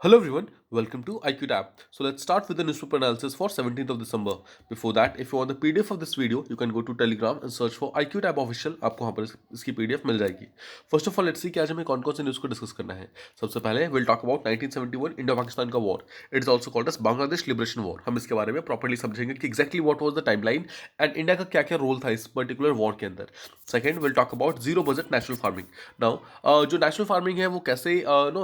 Hello everyone, welcome to IQ Tab. So let's start with the newspaper analysis for 17th of December. Before that, if you want the PDF of this video, you can go to Telegram and search for IQ Tab official. आपको वहाँ पर इसकी PDF मिल जाएगी. First of all, let's see कि आज हमें कौन कौन से न्यूज़ को डिस्कस करना है. सबसे पहले we'll talk about 1971 इंडो-पाकिस्तान का war. It is also called as Bangladesh liberation war. हम इसके बारे में प्रॉपर्ली समझेंगे कि exactly what was the timeline and India का क्या क्या रोल था इस पर्टिकुलर वॉर के अंदर. Second we'll talk about zero budget natural farming. Now जो नेचुरल फार्मिंग है वो कैसे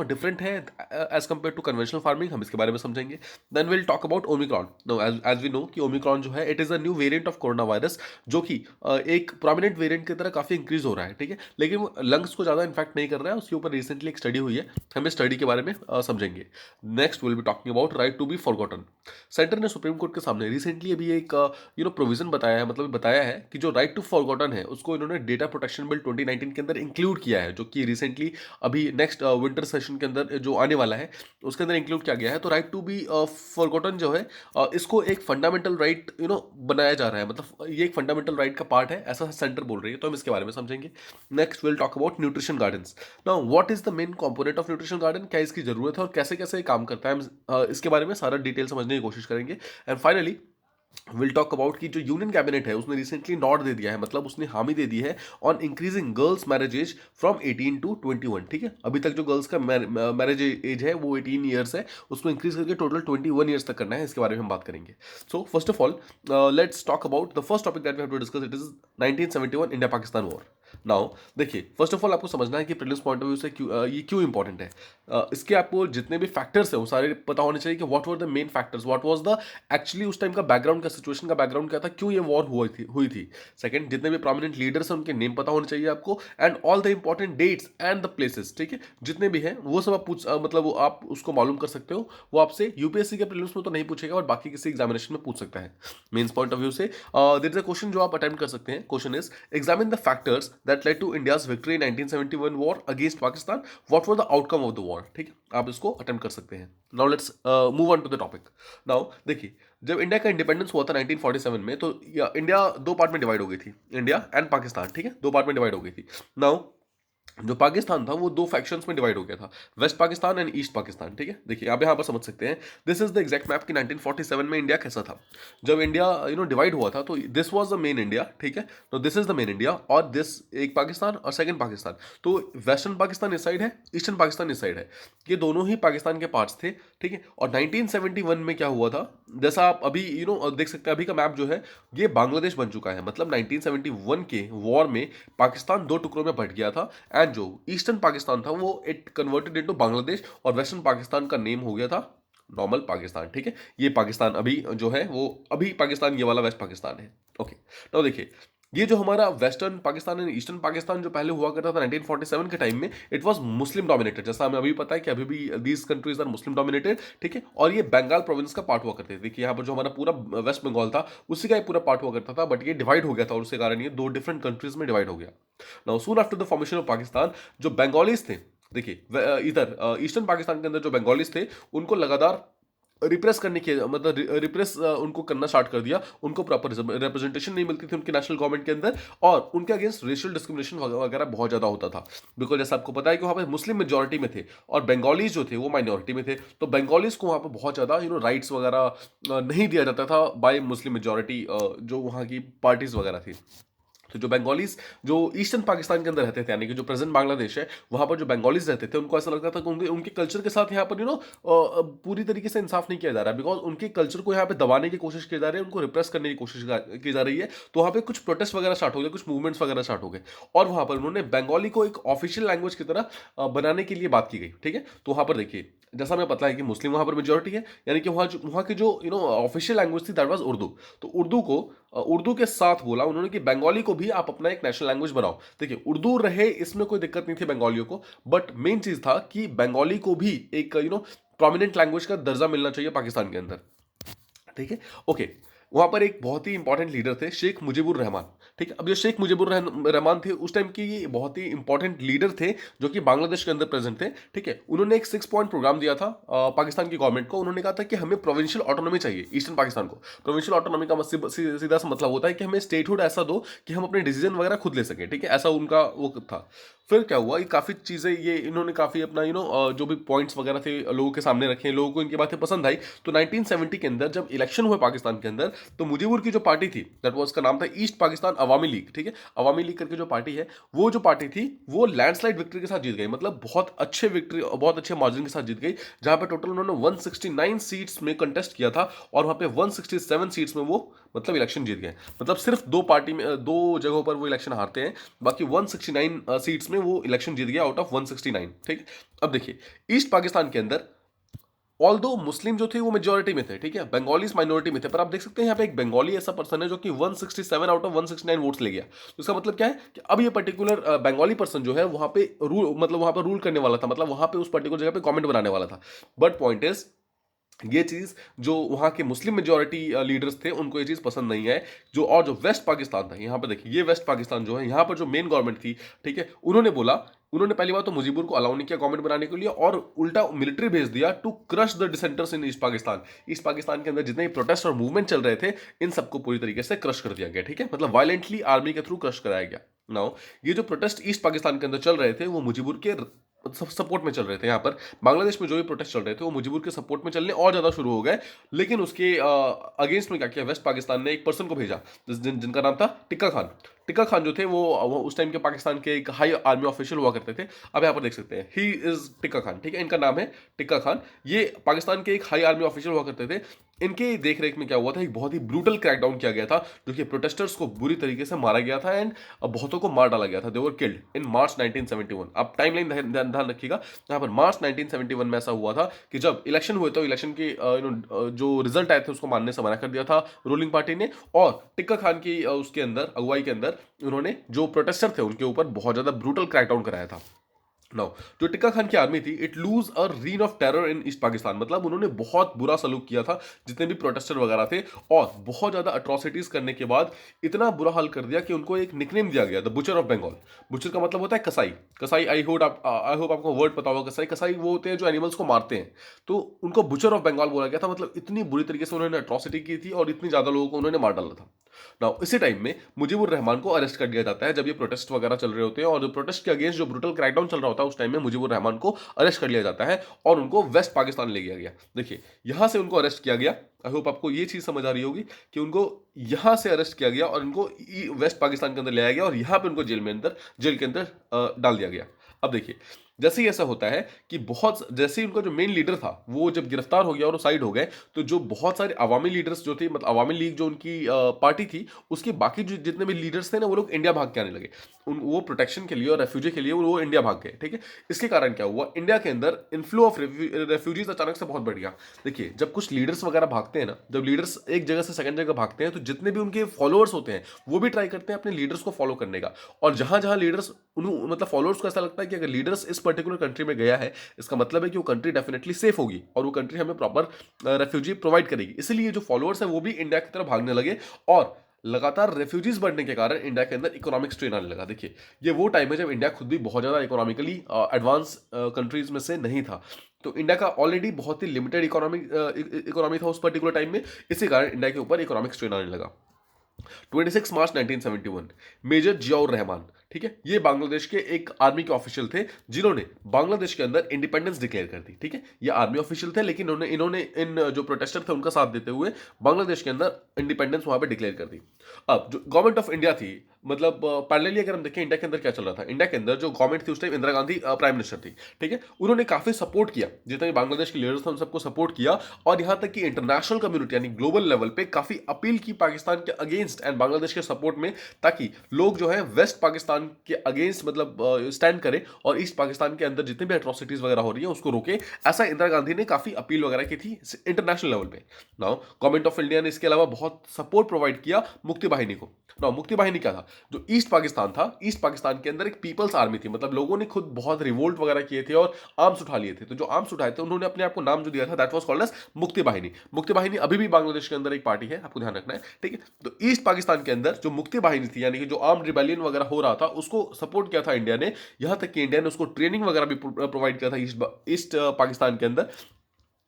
डिफरेंट है as compare to conventional farming, हम इसके बारे में समझेंगे. Then will talk about omicron. No as we know कि ओमिक्रॉन जो है it is a new variant of corona virus, जो कि एक प्रोमिनेंट वेरिएंट की तरह काफ़ी इंक्रीज हो रहा है. ठीक है, लेकिन वो लंग्स को ज़्यादा इन्फेक्ट नहीं कर रहा है. उसके ऊपर रिसेंटली एक स्टडी हुई है, हम इस स्टडी के बारे में समझेंगे. Next will be talking about right to be forgotten. Centre ने सुप्रीम कोर्ट के सामने रिसेंटली अभी एक प्रोविजन बताया है, मतलब बताया है कि जो राइट टू फॉरगॉटन है उसको इन्होंने डेटा प्रोटेक्शन बिल 2019 के अंदर इंक्लूड किया है, जो कि रिसेंटली अभी नेक्स्ट विंटर सेशन के अंदर जो आने वाला है उसके अंदर इंक्लूड किया गया है. तो राइट टू बी फॉरगॉटन जो है इसको एक फंडामेंटल राइट बनाया जा रहा है, मतलब ये एक फंडामेंटल राइट का पार्ट है, ऐसा सेंटर बोल रही है. तो हम इसके बारे में समझेंगे. Next will talk about nutrition gardens. Now what is the main component of nutrition garden, क्या इसकी जरूरत है और कैसे कैसे काम करता है, हम इसके बारे में सारा डिटेल समझने की कोशिश करेंगे. And finally will talk about कि जो यूनियन कैबिनेट है उसने रिसेंटली नॉट दे दिया है, मतलब उसने हामी दे दी है on increasing girls marriage age from 18 to 21. ठीक है, अभी तक जो गर्ल्स का मैरिज एज है वो 18 ईयर्स है, उसको इंक्रीज करके टोटल 21 ईयर्स तक करना है. इसके बारे में हम बात करेंगे. So first of all let's talk about the first topic that we have to discuss. It is 1971 India Pakistan war. Now देखिए, फर्स्ट ऑफ ऑल आपको समझना है कि प्रीलिम्स पॉइंट ऑफ व्यू से ये क्यों इंपॉर्टेंट है. इसके आपको जितने भी फैक्टर्स हैं वो सारे पता होने चाहिए कि what were the main factors, what was the actually उस टाइम का बैकग्राउंड, का सिचुएशन का बैकग्राउंड क्या था, क्यों ये वॉर हुई थी. सेकंड, जितने भी प्रोमिनेंट लीडर्स हैं उनके नेम पता होने चाहिए आपको, and all the important dates and the places. ठीक है, जितने भी हैं वो सब आप मतलब वो आप उसको मालूम कर सकते हो. वो आपसे यूपीएससी के प्रीलिम्स में तो नहीं पूछेगा और बाकी किसी एग्जामिनेशन में पूछ सकता है. मेंस पॉइंट ऑफ व्यू से देयर इज अ क्वेश्चन जो आप अटेम्प्ट कर सकते हैं. Question is examine the factors that led to India's victory in 1971 war against Pakistan. What were the outcome of the war. ठीक है, आप इसको अटेम्प्ट कर सकते हैं. Now let's move on to the topic. Now देखिए, जब इंडिया का इंडिपेंडेंस हुआ था 1947 में, तो इंडिया दो पार्ट में डिवाइड हो गई थी, इंडिया एंड पाकिस्तान. ठीक है, दो पार्ट में डिवाइड हो गई थी. नाउ जो पाकिस्तान था वो दो फैक्शंस में डिवाइड हो गया था, west Pakistan and east Pakistan. ठीक है, देखिए आप यहाँ पर समझ सकते हैं. This is the exact map कि 1947 में इंडिया कैसा था. जब इंडिया डिवाइड हुआ था तो this was the main India. ठीक है, तो this is the main India और दिस एक पाकिस्तान और सेकंड पाकिस्तान. तो वेस्टर्न पाकिस्तान इस साइड है, ईस्टर्न पाकिस्तान इस साइड है. ये दोनों ही पाकिस्तान के पार्ट्स थे. ठीक है, और 1971 में क्या हुआ था, जैसा आप अभी देख सकते हैं, अभी का मैप जो है ये बांग्लादेश बन चुका है. मतलब 1971 के वॉर में पाकिस्तान दो टुकड़ों में बट गया था, एंड जो ईस्टर्न पाकिस्तान था वो इट कन्वर्टेड इनटू बांग्लादेश, और वेस्टर्न पाकिस्तान का नेम हो गया था नॉर्मल पाकिस्तान. ठीक है, ये पाकिस्तान अभी जो है वो अभी पाकिस्तान, ये वाला वेस्ट पाकिस्तान है. ओके, तो देखिए, ये जो हमारा western Pakistan and eastern Pakistan जो पहले हुआ करता था 1947 के टाइम में, इट वाज मुस्लिम डोमिनेटेड. जैसा हमें अभी पता है कि अभी भी these countries are Muslim dominated. ठीक है, और ये बंगाल प्रोविंस का पार्ट हुआ करते थे. देखिए यहाँ पर जो हमारा पूरा वेस्ट बंगाल था उसी का एक पूरा पार्ट हुआ करता था, बट ये डिवाइड हो गया था और उसके कारण ये दो डिफरेंट कंट्रीज में डिवाइड हो गया. Now soon after the formation of Pakistan, जो बंगालीज थे, देखिए इधर ईस्टर्न पाकिस्तान के अंदर जो बंगालीज थे उनको लगातार रिप्रेस करने की, मतलब रिप्रेस उनको करना स्टार्ट कर दिया. उनको प्रॉपर रिप्रेजेंटेशन नहीं मिलती थी उनकी नेशनल गवर्नमेंट के अंदर, और उनके अगेंस्ट रेशियल डिस्क्रिमिनेशन वगैरह बहुत ज़्यादा होता था. बिकॉज जैसा आपको पता है कि वहाँ पर मुस्लिम मेजॉरिटी में थे और बंगालीज जो थे वो माइनॉरिटी में थे. तो बंगालीज को वहाँ पर बहुत ज़्यादा राइट्स वगैरह नहीं दिया जाता था बाय मुस्लिम मेजॉरिटी, जो वहाँ की पार्टीज वगैरह थी. तो जो बंगालीज जो ईस्टर्न पाकिस्तान के अंदर रहते थे, यानी कि जो प्रेजेंट बांग्लादेश है, वहां पर जो बंगालीज रहते थे उनको ऐसा लगता था कि उनके उनके कल्चर के साथ यहाँ पर पूरी तरीके से इंसाफ नहीं किया जा रहा, बिकॉज उनके कल्चर को यहाँ पे दबाने की कोशिश की जा रही है, उनको रिप्रेस करने की कोशिश की जा रही है. तो वहाँ पे कुछ प्रोटेस्ट वगैरह स्टार्ट हो गए, कुछ मूवमेंट्स वगैरह स्टार्ट हो गए, और वहाँ पर उन्होंने बंगाली को एक ऑफिशियल लैंग्वेज की तरह बनाने के लिए बात की गई. ठीक है, तो वहाँ पर देखिए, जैसा हमें पता है कि मुस्लिम वहाँ पर मेजोरिटी है, यानी कि वहाँ की जो ऑफिशियल लैंग्वेज थी दैट वाज उर्दू. तो उर्दू को उर्दू के साथ बोला उन्होंने कि बंगाली को भी आप अपना एक नेशनल लैंग्वेज बनाओ. देखिए उर्दू रहे इसमें कोई दिक्कत नहीं थी बंगालियों को, बट मेन चीज था कि बंगाली को भी एक प्रोमिनेंट लैंग्वेज का दर्जा मिलना चाहिए पाकिस्तान के अंदर. ठीक है, ओके. वहां पर एक बहुत ही इंपॉर्टेंट लीडर थे शेख मुजीबुर रहमान. ठीक है। अब जो शेख मुजीबुर रहमान थे उस टाइम के ये बहुत ही इंपॉर्टेंट लीडर थे जो कि बांग्लादेश के अंदर प्रेजेंट थे। ठीक है, उन्होंने एक 6 पॉइंट प्रोग्राम दिया था पाकिस्तान की गवर्नमेंट को। उन्होंने कहा था कि हमें प्रोविंशियल ऑटोनॉमी चाहिए ईस्टर्न पाकिस्तान को। प्रोविंशियल ऑटोनॉमी का सीधा सा मतलब होता है कि हमें स्टेटहुड ऐसा दो कि हम अपने डिसीजन वगैरह खुद ले सकें। ठीक है, ऐसा उनका वो था। फिर क्या हुआ, ये काफ़ी चीज़ें ये इन्होंने काफ़ी अपना जो भी पॉइंट्स वगैरह थे लोगों के सामने रखे, लोगों को इनकी बातें पसंद आई। तो 1970 के अंदर जब इलेक्शन हुए पाकिस्तान के अंदर, तो मुजीबुर की जो पार्टी थी, दैट वाज, का नाम था ईस्ट पाकिस्तान अवामी लीग। ठीक है, अवामी लीग करके जो पार्टी है, वो जो पार्टी थी वो लैंडस्लाइड विक्ट्री के साथ जीत गई। मतलब बहुत अच्छे विक्ट्री, बहुत अच्छे मार्जिन के साथ जीत गई, जहां पे टोटल उन्होंने 169 सीट्स में कंटेस्ट किया था और वहां पे 167 सीट्स में वो मतलब इलेक्शन जीत गए। मतलब सिर्फ दो जगहों पर वो इलेक्शन हारते हैं, बाकी 169 सीट्स में वो इलेक्शन जीत गया आउट ऑफ 169। ठीक। अब देखिए, ईस्ट पाकिस्तान के अंदर ऑल दो मुस्लिम जो थे वो मेजोरिटी में थे, ठीक है, बंगालीज माइनॉरिटी में थे, पर आप देख सकते हैं यहाँ पे एक बंगाली ऐसा पर्सन है जो कि 167 आउट ऑफ 169 वोट्स ले गया। तो इसका मतलब क्या है कि अब ये पर्टिकुलर बंगाली पर्सन जो है वहां पे रूल, मतलब वहां पे रूल करने वाला था, मतलब वहां पे उस पर्टिकुलर जगह पे कमेंट बनाने वाला था। बट पॉइंट इज, ये चीज जो वहां के मुस्लिम मेजोरिटी लीडर्स थे उनको ये चीज पसंद नहीं है। और जो वेस्ट पाकिस्तान था, यहाँ पर देखिए, ये वेस्ट पाकिस्तान जो है, यहाँ पर जो मेन गवर्नमेंट थी, ठीक है, उन्होंने बोला, उन्होंने पहली बार तो मुजीबुर को अलाउ नहीं किया गवर्नमेंट बनाने के लिए, और उल्टा मिलिट्री भेज दिया to crush the dissenters in east Pakistan. East Pakistan के अंदर जितने भी प्रोटेस्ट और मूवमेंट चल रहे थे, इन सबको पूरी तरीके से क्रश कर दिया गया। ठीक है, मतलब वायलेंटली आर्मी के थ्रू क्रश कराया गया। नाउ ये जो प्रोटेस्ट ईस्ट पाकिस्तान के अंदर चल रहे थे वो मुजीबुर के सपोर्ट में चल रहे थे। यहाँ पर बांग्लादेश में जो भी प्रोटेस्ट चल रहे थे वो मुजीबुर के सपोर्ट में चलने और ज्यादा शुरू हो गए। लेकिन उसके अगेंस्ट में क्या किया, वेस्ट पाकिस्तान ने एक पर्सन को भेजा जिनका नाम था टिक्का खान। टिक्का खान जो थे वो उस टाइम के पाकिस्तान के एक हाई आर्मी ऑफिशियल हुआ करते थे। अब यहाँ पर देख सकते हैं, ही इज टिक्का खान। ठीक है, इनका नाम है टिक्का खान। ये पाकिस्तान के एक हाई आर्मी ऑफिशियल हुआ करते थे। इनके देखरेख में क्या हुआ था, एक बहुत ही ब्रूटल क्रैकडाउन किया गया था, जो कि प्रोटेस्टर्स को बुरी तरीके से मारा गया था एंड बहुतों को मार डाला गया था। दे वर किल्ड इन मार्च 1971। अब टाइमलाइन ध्यान रखिएगा, यहाँ पर मार्च 1971 में ऐसा हुआ था कि जब इलेक्शन हुए तो इलेक्शन के जो रिजल्ट आए थे उसको मानने से मना कर दिया था रूलिंग पार्टी ने, और टिक्का खान की उसके अंदर अगुवाई के अंदर उन्होंने जो प्रोटेस्टर थे उनके ऊपर बहुत ज्यादा ब्रूटल क्रैकडाउन कराया था। नाउ जो टिक्का खान की आर्मी थी, it loose a reign of terror in east Pakistan. मतलब उन्होंने बहुत बुरा सलूक किया था जितने भी प्रोटेस्टर वगैरह थे, और बहुत ज्यादा अट्रॉसिटीज करने के बाद इतना बुरा हाल कर दिया कि उनको एक निकनेम दिया गया, the butcher of Bengal. Butcher का मतलब होता है कसाई। कसाई, आई होप आपको वर्ड पता होगा। कसाई, कसाई वो होते हैं जो एनिमल्स को मारते हैं, तो उनको बुचर ऑफ बंगाल बोला गया था। मतलब इतनी बुरी तरीके से उन्होंने अट्रॉसिटी की थी और इतनी ज्यादा लोगों को उन्होंने मार डाला था। नाउ इसी टाइम में मुजीबुर रहमान को अरेस्ट कर लिया जाता है, जब ये प्रोटेस्ट वगैरह चल रहे होते हैं और जो प्रोटेस्ट के अगेंस्ट जो ब्रूटल क्रैकडाउन चल रहा होता है, उस टाइम में मुजीबुर रहमान को अरेस्ट कर लिया जाता है और उनको वेस्ट पाकिस्तान ले गया गया। देखिए, यहां से उनको अरेस्ट किया गया। आई होप आपको ये चीज समझ आ रही होगी कि उनको यहां से अरेस्ट किया गया और उनको वेस्ट पाकिस्तान के अंदर ले आया गया और यहां पे उनको जेल के अंदर डाल दिया गया। अब देखिए, जैसे ही ऐसा होता है कि बहुत, जैसे ही उनका जो मेन लीडर था वो जब गिरफ्तार हो गया और वो साइड हो गए, तो जो बहुत सारे अवामी लीडर्स जो थे, मतलब अवामी लीग जो उनकी पार्टी थी, उसके बाकी जो जितने भी लीडर्स थे ना, वो लोग इंडिया भाग के आने लगे। वो प्रोटेक्शन के लिए और रेफ्यूजी के लिए वो इंडिया भाग गए। ठीक है, इसके कारण क्या हुआ, इंडिया के अंदर इनफ्लो ऑफ रेफ्यूजीज अचानक से बहुत बढ़ गया। देखिए, जब कुछ लीडर्स वगैरह भागते हैं ना, जब लीडर्स एक जगह से सेकंड जगह भागते हैं, तो जितने भी उनके फॉलोअर्स होते हैं वो भी ट्राई करते हैं अपने लीडर्स को फॉलो करने का। और जहां जहां लीडर्स, मतलब फॉलोअर्स को ऐसा लगता है कि अगर लीडर्स इस पर्टिकुलर कंट्री में गया है, इसका मतलब है कि वो कंट्री डेफिनेटली सेफ होगी और वो कंट्री हमें प्रॉपर रेफ्यूजी प्रोवाइड करेगी। इसलिए जो फॉलोअर्स है वो भी इंडिया की तरफ भागने लगे और लगातार रेफ्यूजीज बढ़ने के कारण इंडिया के अंदर इकोनॉमिक स्ट्रेन आने लगा। देखिए, ये वो टाइम है जब इंडिया खुद भी बहुत ज्यादा इकोनॉमिकली एडवांस कंट्रीज में से नहीं था। तो इंडिया का ऑलरेडी बहुत ही लिमिटेड इकोनॉमी था उस पर्टिकुलर टाइम में। इसी कारण इंडिया के ऊपर इकोनॉमिक स्ट्रेन आने लगा। 26 मार्च 1971, मेजर जियाउर रहमान, ठीक है, ये बांग्लादेश के एक आर्मी के ऑफिशियल थे जिन्होंने बांग्लादेश के अंदर इंडिपेंडेंस डिक्लेयर कर दी। ठीक है, ये आर्मी ऑफिशियल थे, लेकिन इन्होंने इन जो प्रोटेस्टर थे उनका साथ देते हुए बांग्लादेश के अंदर इंडिपेंडेंस वहां पे डिक्लेयर कर दी। अब जो गवर्नमेंट ऑफ इंडिया थी, मतलब पैरेलली अगर हम देखें इंडिया के अंदर क्या चल रहा था, इंडिया के अंदर जो गवर्नमेंट थी उस time Indira Gandhi prime minister थी। ठीक है, उन्होंने काफी सपोर्ट किया, जितने भी बांग्लादेश के लीडर्स थे उन सबको सपोर्ट किया, और यहां तक कि इंटरनेशनल कम्युनिटी यानी ग्लोबल लेवल पे काफी अपील की पाकिस्तान के अगेंस्ट एंड बांग्लादेश के सपोर्ट में, ताकि लोग जो है वेस्ट पाकिस्तान के अगेंस्ट मतलब स्टैंड करें और ईस्ट पाकिस्तान के अंदर जितने भी एट्रोसिटीज वगैरह हो रही है उसको रोके। ऐसा इंदिरा गांधी ने काफी अपील वगैरह की थी इंटरनेशनल लेवल पे। नाउ गवर्नमेंट ऑफ इंडिया ने इसके अलावा बहुत सपोर्ट प्रोवाइड किया मुक्ति बाहिनी को। नाउ मुक्ति बाहिनी क्या था, जो ईस्ट पाकिस्तान था, ईस्ट पाकिस्तान के अंदर एक पीपल्स आर्मी थी, मतलब लोगों ने खुद बहुत रिवोल्ट वगैरह किए थे और आर्म्स उठा लिए थे। तो जो आर्म्स उठाए थे उन्होंने अपने आप को नाम जो दिया था दैट वाज कॉल्ड एज मुक्ति बाहिनी। मुक्ति बाहिनी अभी भी बांग्लादेश के अंदर एक पार्टी है, आपको ध्यान रखना है, ठीक है। तो ईस्ट पाकिस्तान के अंदर जो मुक्ति बाहिनी थी, यानी कि जो आर्म्ड रिबेलियन वगैरह हो रहा था, उसको सपोर्ट किया था इंडिया ने। यहां तक कि इंडिया ने उसको ट्रेनिंग वगैरह भी प्रोवाइड किया था ईस्ट पाकिस्तान के अंदर।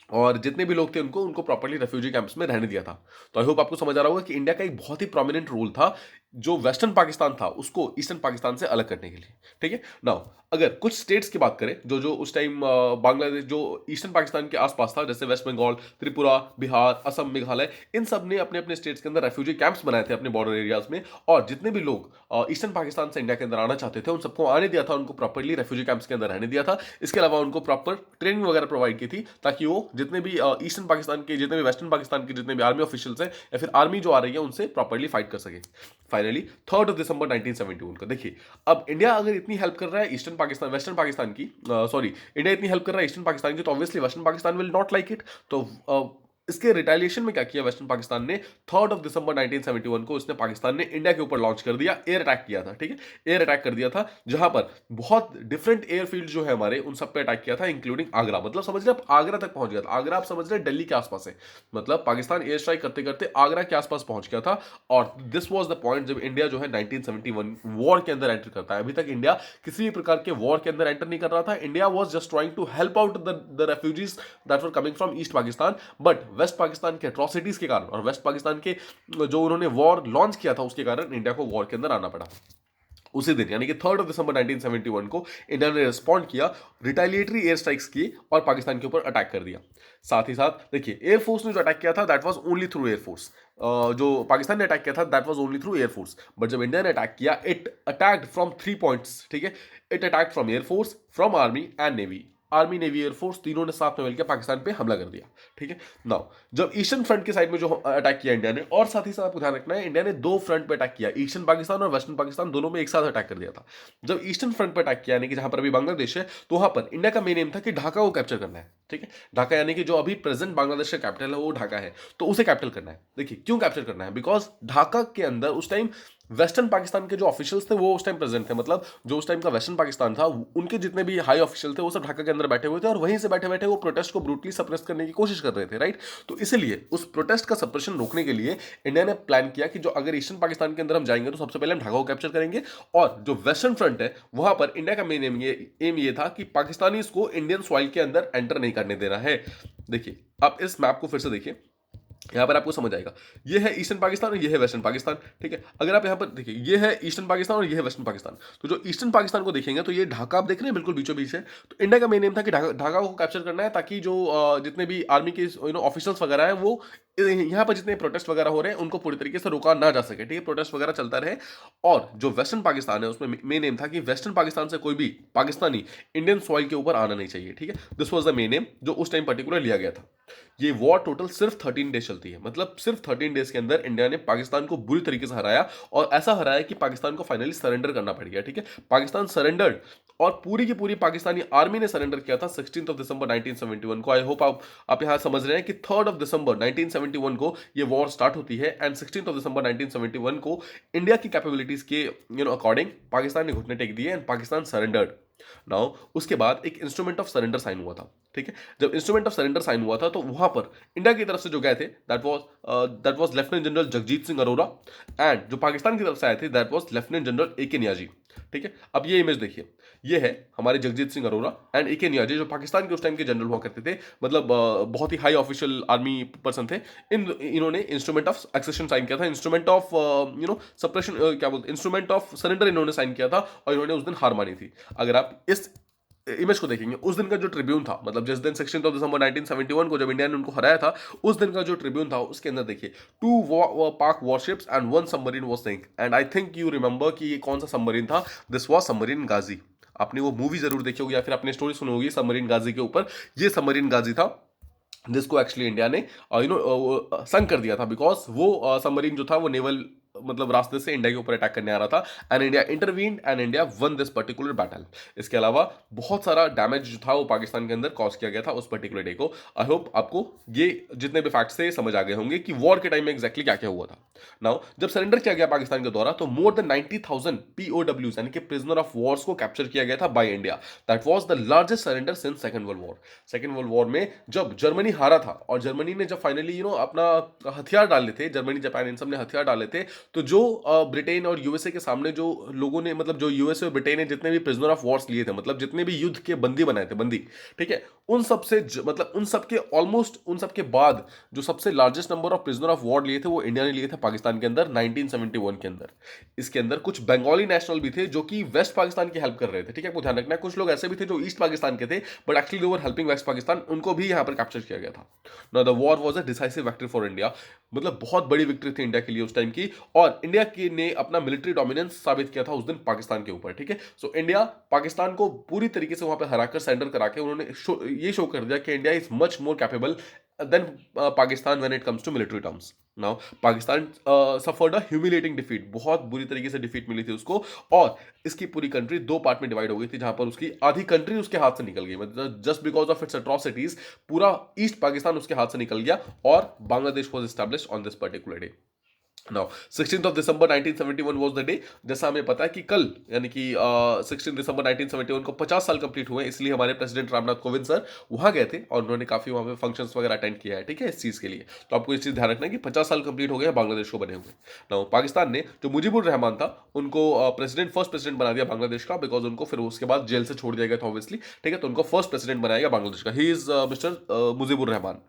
और जितने भी लोग थे उनको उनको प्रॉपर्ली रेफ्यूजी कैंप्स में रहने दिया था। तो आई होप आपको समझ आ रहा होगा कि इंडिया का एक बहुत ही प्रोमिनेंट रोल था जो वेस्टर्न पाकिस्तान था उसको ईस्टर्न पाकिस्तान से अलग करने के लिए, ठीक है। नाउ अगर कुछ स्टेट्स की बात करें जो जो उस टाइम बांग्लादेश जो ईस्टर्न पाकिस्तान के आसपास था, जैसे वेस्ट बंगाल, त्रिपुरा, बिहार, असम, मेघालय, इन सब ने अपने अपने स्टेट्स के अंदर रेफ्यूजी कैंप्स बनाए थे अपने बॉर्डर एरियाज में। और जितने भी लोग ईस्टर्न पाकिस्तान से इंडिया के अंदर आना चाहते थे उन सबको आने दिया था, उनको प्रॉपर्ली रेफ्यूजी कैंप्स के अंदर रहने दिया था। इसके अलावा उनको प्रॉपर ट्रेनिंग वगैरह प्रोवाइड की थी ताकि वो जितने भी ईस्टर्न पाकिस्तान के, जितने भी वेस्टर्न पाकिस्तान के जितने भी आर्मी ऑफिशियल्स हैं या फिर आर्मी जो आ रही है उनसे प्रॉपर्ली फाइट कर सके। फाइनली 3 दिसंबर 1971 का देखिए, अब इंडिया अगर इतनी हेल्प कर रहा है ईस्टर्न पाकिस्तान, वेस्टर्न पाकिस्तान की, सॉरी, इंडिया इतनी हेल्प कर रहा है ईस्टर्न पाकिस्तान की, तो obviously western Pakistan will not like it. तो इसके रिटेलिएशन में क्या किया वेस्टर्न पाकिस्तान ने, 3 दिसंबर 1971 को उसने पाकिस्तान ने इंडिया के ऊपर लॉन्च कर दिया, एयर अटैक किया था, ठीक है। एयर अटैक कर दिया था जहां पर बहुत डिफरेंट एयरफील्ड जो है हमारे उन सब पे अटैक किया था, इंक्लूडिंग आगरा। मतलब समझ रहे आप, आगरा तक पहुंच गया था। आगरा आप समझ रहे दिल्ली के आसपास है, मतलब पाकिस्तान एयर स्ट्राइक करते करते आगरा के आसपास पहुंच गया था। और दिस वाज द पॉइंट जब इंडिया जो है 1971 वॉर के अंदर एंटर करता है। अभी तक इंडिया किसी भी प्रकार के वॉर के अंदर एंटर नहीं कर रहा था। India was just trying to help out the refugees that were coming from east Pakistan, but west Pakistan के अट्रॉसिटीज के कारण और वेस्ट पाकिस्तान के जो उन्होंने वॉर लॉन्च किया था उसके कारण इंडिया को वॉर के अंदर आना पड़ा। उसी दिन यानी कि 3 दिसंबर 1971 को इंडिया ने रिस्पॉन्ड किया, रिटेलिएटरी एयर स्ट्राइक्स किए और पाकिस्तान के ऊपर अटैक कर दिया। साथ ही साथ देखिए, एयरफोर्स ने जो अटैक किया था that was only through air force. जो पाकिस्तान ने अटैक किया था that was only through air force, but जब इंडिया ने अटैक किया इट अटैक्ड फ्रॉम 3 पॉइंट्स, ठीक है। It attacked from air force, from army and navy. Army, navy, air force तीनों ने साथ में मिलकर पाकिस्तान पे हमला कर दिया, ठीक है। नाउ जब ईस्टर्न फ्रंट के साइड में जो अटैक किया इंडिया ने, और साथ ही साथ आपको ध्यान रखना है इंडिया ने 2 फ्रंट पे अटैक किया, ईस्टर्न पाकिस्तान और वेस्टर्न पाकिस्तान दोनों में एक साथ अटैक कर दिया था। जब ईस्टर्न फ्रंट पे अटैक किया यानी कि जहां पर अभी बांग्लादेश है, तो वहां पर इंडिया का मेन एम था कि ढाका को कैप्चर करना है, ठीक है। ढाका यानी कि जो अभी प्रेजेंट बांग्लादेश का कैपिटल है वो ढाका है, तो उसे कैप्चर करना है। देखिए क्यों कैप्चर करना है, बिकॉज ढाका के अंदर उस टाइम वेस्टर्न पाकिस्तान के जो ऑफिशियल्स थे वो उस टाइम प्रेजेंट थे, मतलब जो उस टाइम का वेस्टर्न पाकिस्तान था उनके जितने भी हाई ऑफिशियल थे वो सब ढाका के अंदर बैठे हुए थे और वहीं से बैठे बैठे वो प्रोटेस्ट को ब्रूटली सप्रेस करने की कोशिश कर रहे थे, राइट। तो इसलिए उस प्रोटेस्ट का सप्रेशन रोकने के लिए इंडिया ने प्लान किया कि जो अगर ईस्टर्न पाकिस्तान के अंदर हम जाएंगे तो सबसे पहले हम ढाका को कैप्चर करेंगे, और जो वेस्टर्न फ्रंट है वहां पर इंडिया का मेन एम ये था कि पाकिस्तानी को इंडियन सॉइल के अंदर एंटर नहीं करने देना है। देखिए आप इस मैप को फिर से देखिए, यहां पर आपको समझ आएगा, ये है ईस्टर्न पाकिस्तान और ये है वेस्टर्न पाकिस्तान, ठीक है। अगर आप यहां पर देखिए, ये है ईस्टर्न पाकिस्तान और ये है वेस्टर्न पाकिस्तान, तो जो ईस्टर्न पाकिस्तान को देखेंगे तो ये ढाका आप देख रहे हैं बिल्कुल बीचों बीच है। तो इंडिया का मेन एम था कि ढाका को कैप्चर करना है ताकि जो जितने भी आर्मी के ऑफिसर्स वगैरह हैं वो यहाँ पर जितने प्रोटेस्ट वगैरह हो रहे हैं उनको पूरी तरीके से रोका ना जा सके, ठीक है, प्रोटेस्ट वगैरह चलता रहे। और जो वेस्टर्न पाकिस्तान है उसमें मेन एम था कि वेस्टर्न पाकिस्तान से कोई भी पाकिस्तानी इंडियन सॉइल के ऊपर आना नहीं चाहिए, ठीक है। This was the main M जो उस टाइम पर्टिकुलर लिया गया था। ये वॉर टोटल सिर्फ 13 डेज चलती है, मतलब सिर्फ 13 डेज के अंदर इंडिया ने पाकिस्तान को बुरी तरीके से हराया, और ऐसा हराया कि पाकिस्तान को फाइनली सरेंडर करना पड़ गया, ठीक है। पाकिस्तान सरेंडर्ड और पूरी की पूरी पाकिस्तानी आर्मी ने सरेंडर किया था 16 दिसंबर 1971 को। आई होप आप यहां समझ रहे हैं कि 3 दिसंबर 1971 को ये वॉर स्टार्ट होती है एंड 16 दिसंबर 1971 को इंडिया की कैपेबिलिटीज के अकॉर्डिंग पाकिस्तान ने घुटने टेक दिए एंड पाकिस्तान सरेंडर्ड। नाउ उसके बाद एक इंस्ट्रूमेंट ऑफ सरेंडर साइन हुआ था, ठीक है। जब इंस्ट्रूमेंट ऑफ सरेंडर साइन हुआ था तो वहां पर इंडिया की तरफ से जो गए थे that was lieutenant general Jagjit Singh Arora, and जो पाकिस्तान की तरफ से आए थे that was lieutenant general A K. Niazi, ठीक है। अब ये इमेज देखिए, ये है हमारे जगजीत सिंह अरोरा एंड ए.के. नियाजी जो पाकिस्तान के उस टाइम के जनरल हुआ करते थे, मतलब बहुत ही हाई ऑफिशियल आर्मी पर्सन थे। इन्होंने इंस्ट्रूमेंट ऑफ एक्सेशन साइन किया था, इंस्ट्रूमेंट ऑफ सप्रेशन, क्या बोलते, इंस्ट्रूमेंट ऑफ सरेंडर इन्होंने साइन किया था, और इन्होंने उस दिन हार मानी थी। अगर आप इस इमेज को देखेंगे, उस दिन का जो ट्रिब्यून था, मतलब जिस दिन 16 दिसंबर 1971 को जब इंडिया ने उनको हराया था, उस दिन का जो ट्रिब्यून था उसके अंदर देखिए 2 Pak warships and 1 submarine was sink, and I think you remember कि ये कौन सा सबमरीन था, दिस वाज सबमरीन गाजी। आपने वो मूवी जरूर देखी होगी या फिर आपने स्टोरी सुनी होगी सबमरीन गाजी के ऊपर। ये सबमरीन गाजी था जिसको एक्चुअली इंडिया ने संक कर दिया था, बिकॉज वो सबमरीन जो था वो नेवल मतलब रास्ते से इंडिया के ऊपर अटैक करने आ रहा था, and India intervened and India one this particular battle. इसके अलावा बहुत सारा डैमेज जो था वो पाकिस्तान के अंदर कॉज किया गया था उस पर्टिकुलर डे को। आई होप आपको ये जितने भी फैक्ट्स थे समझ आ गए होंगे कि वॉर के टाइम में एग्जैक्टली क्या क्या हुआ था। नाउ जब सरेंडर किया गया पाकिस्तान के द्वारा तो मोर देन 90,000 POWs यानी कि प्रिजनर ऑफ वॉर्स को कैप्चर किया गया था by India. That was the largest surrender since second world war. Second world war में जब जर्मनी हारा था और जर्मनी ने जब फाइनली अपना हथियार डाले थे, जर्मनी जापान इन सब ने हथियार डाले थे, तो जो ब्रिटेन और यूएसए के सामने जो लोगों ने, मतलब जो यूएसए और ब्रिटेन ने जितने भी प्रिजनर ऑफ वॉर्स लिए थे, मतलब जितने भी युद्ध के बंदी बनाए थे, बंदी, ठीक है, उन सब से मतलब उन सब के ऑलमोस्ट उन सब के बाद जो सबसे largest number of prisoner of war लिए थे वो इंडिया ने लिए थे पाकिस्तान के अंदर 1971 के अंदर। इसके अंदर कुछ बंगाली नेशनल भी थे जो कि वेस्ट पाकिस्तान की हेल्प कर रहे थे, ठीक है, आपको ध्यान रखना है। कुछ लोग ऐसे भी थे जो ईस्ट पाकिस्तान के थे but actually they were helping west Pakistan, उनको भी यहां पर कैप्चर किया गया था। Now the war was a decisive victory for India, मतलब बहुत बड़ी विक्ट्री थी इंडिया के लिए उस टाइम की, और इंडिया की ने अपना मिलिट्री डोमिनेंस साबित किया था उस दिन पाकिस्तान के ऊपर, ठीक है। सो इंडिया पाकिस्तान को पूरी तरीके से वहां पर हराकर सरेंडर करा के उन्होंने ये शो कर दिया कि India is much more capable than Pakistan when it comes to military terms. Now Pakistan suffered a humiliating defeat, बहुत बुरी तरीके से डिफीट मिली थी उसको, और इसकी पूरी कंट्री दो पार्ट में डिवाइड हो गई थी, जहां पर उसकी आधी कंट्री उसके हाथ से निकल गई, मतलब just because of its atrocities पूरा ईस्ट पाकिस्तान उसके हाथ से निकल गया और Bangladesh was established on this particular day. Now 16th of December 1971 was the day. जैसा हमें पता है कि कल यानी कि 16 दिसंबर 1971 को 50 साल कंप्लीट हुए, इसलिए हमारे प्रेसिडेंट रामनाथ कोविंद सर वहां गए थे और उन्होंने काफी वहां पे फंक्शंस वगैरह अटेंड किया है, ठीक है, इस चीज के लिए। तो आपको इस चीज ध्यान रखना है कि 50 साल कंप्लीट हो गए हैं बांग्लादेश को बने हुए। नाउ पाकिस्तान ने जो मुजीबुर रहमान था उनको प्रेसिडेंट फर्स्ट प्रेसिडेंट बना दिया बांग्लादेश का, बिकॉज उनको फिर उसके बाद जेल से छोड़ दिया गया था ऑब्वियसली, ठीक है, तो उनको फर्स्ट प्रेसिडेंट बनाया गया बांग्लादेश का। He is mister Mujibur Rahman.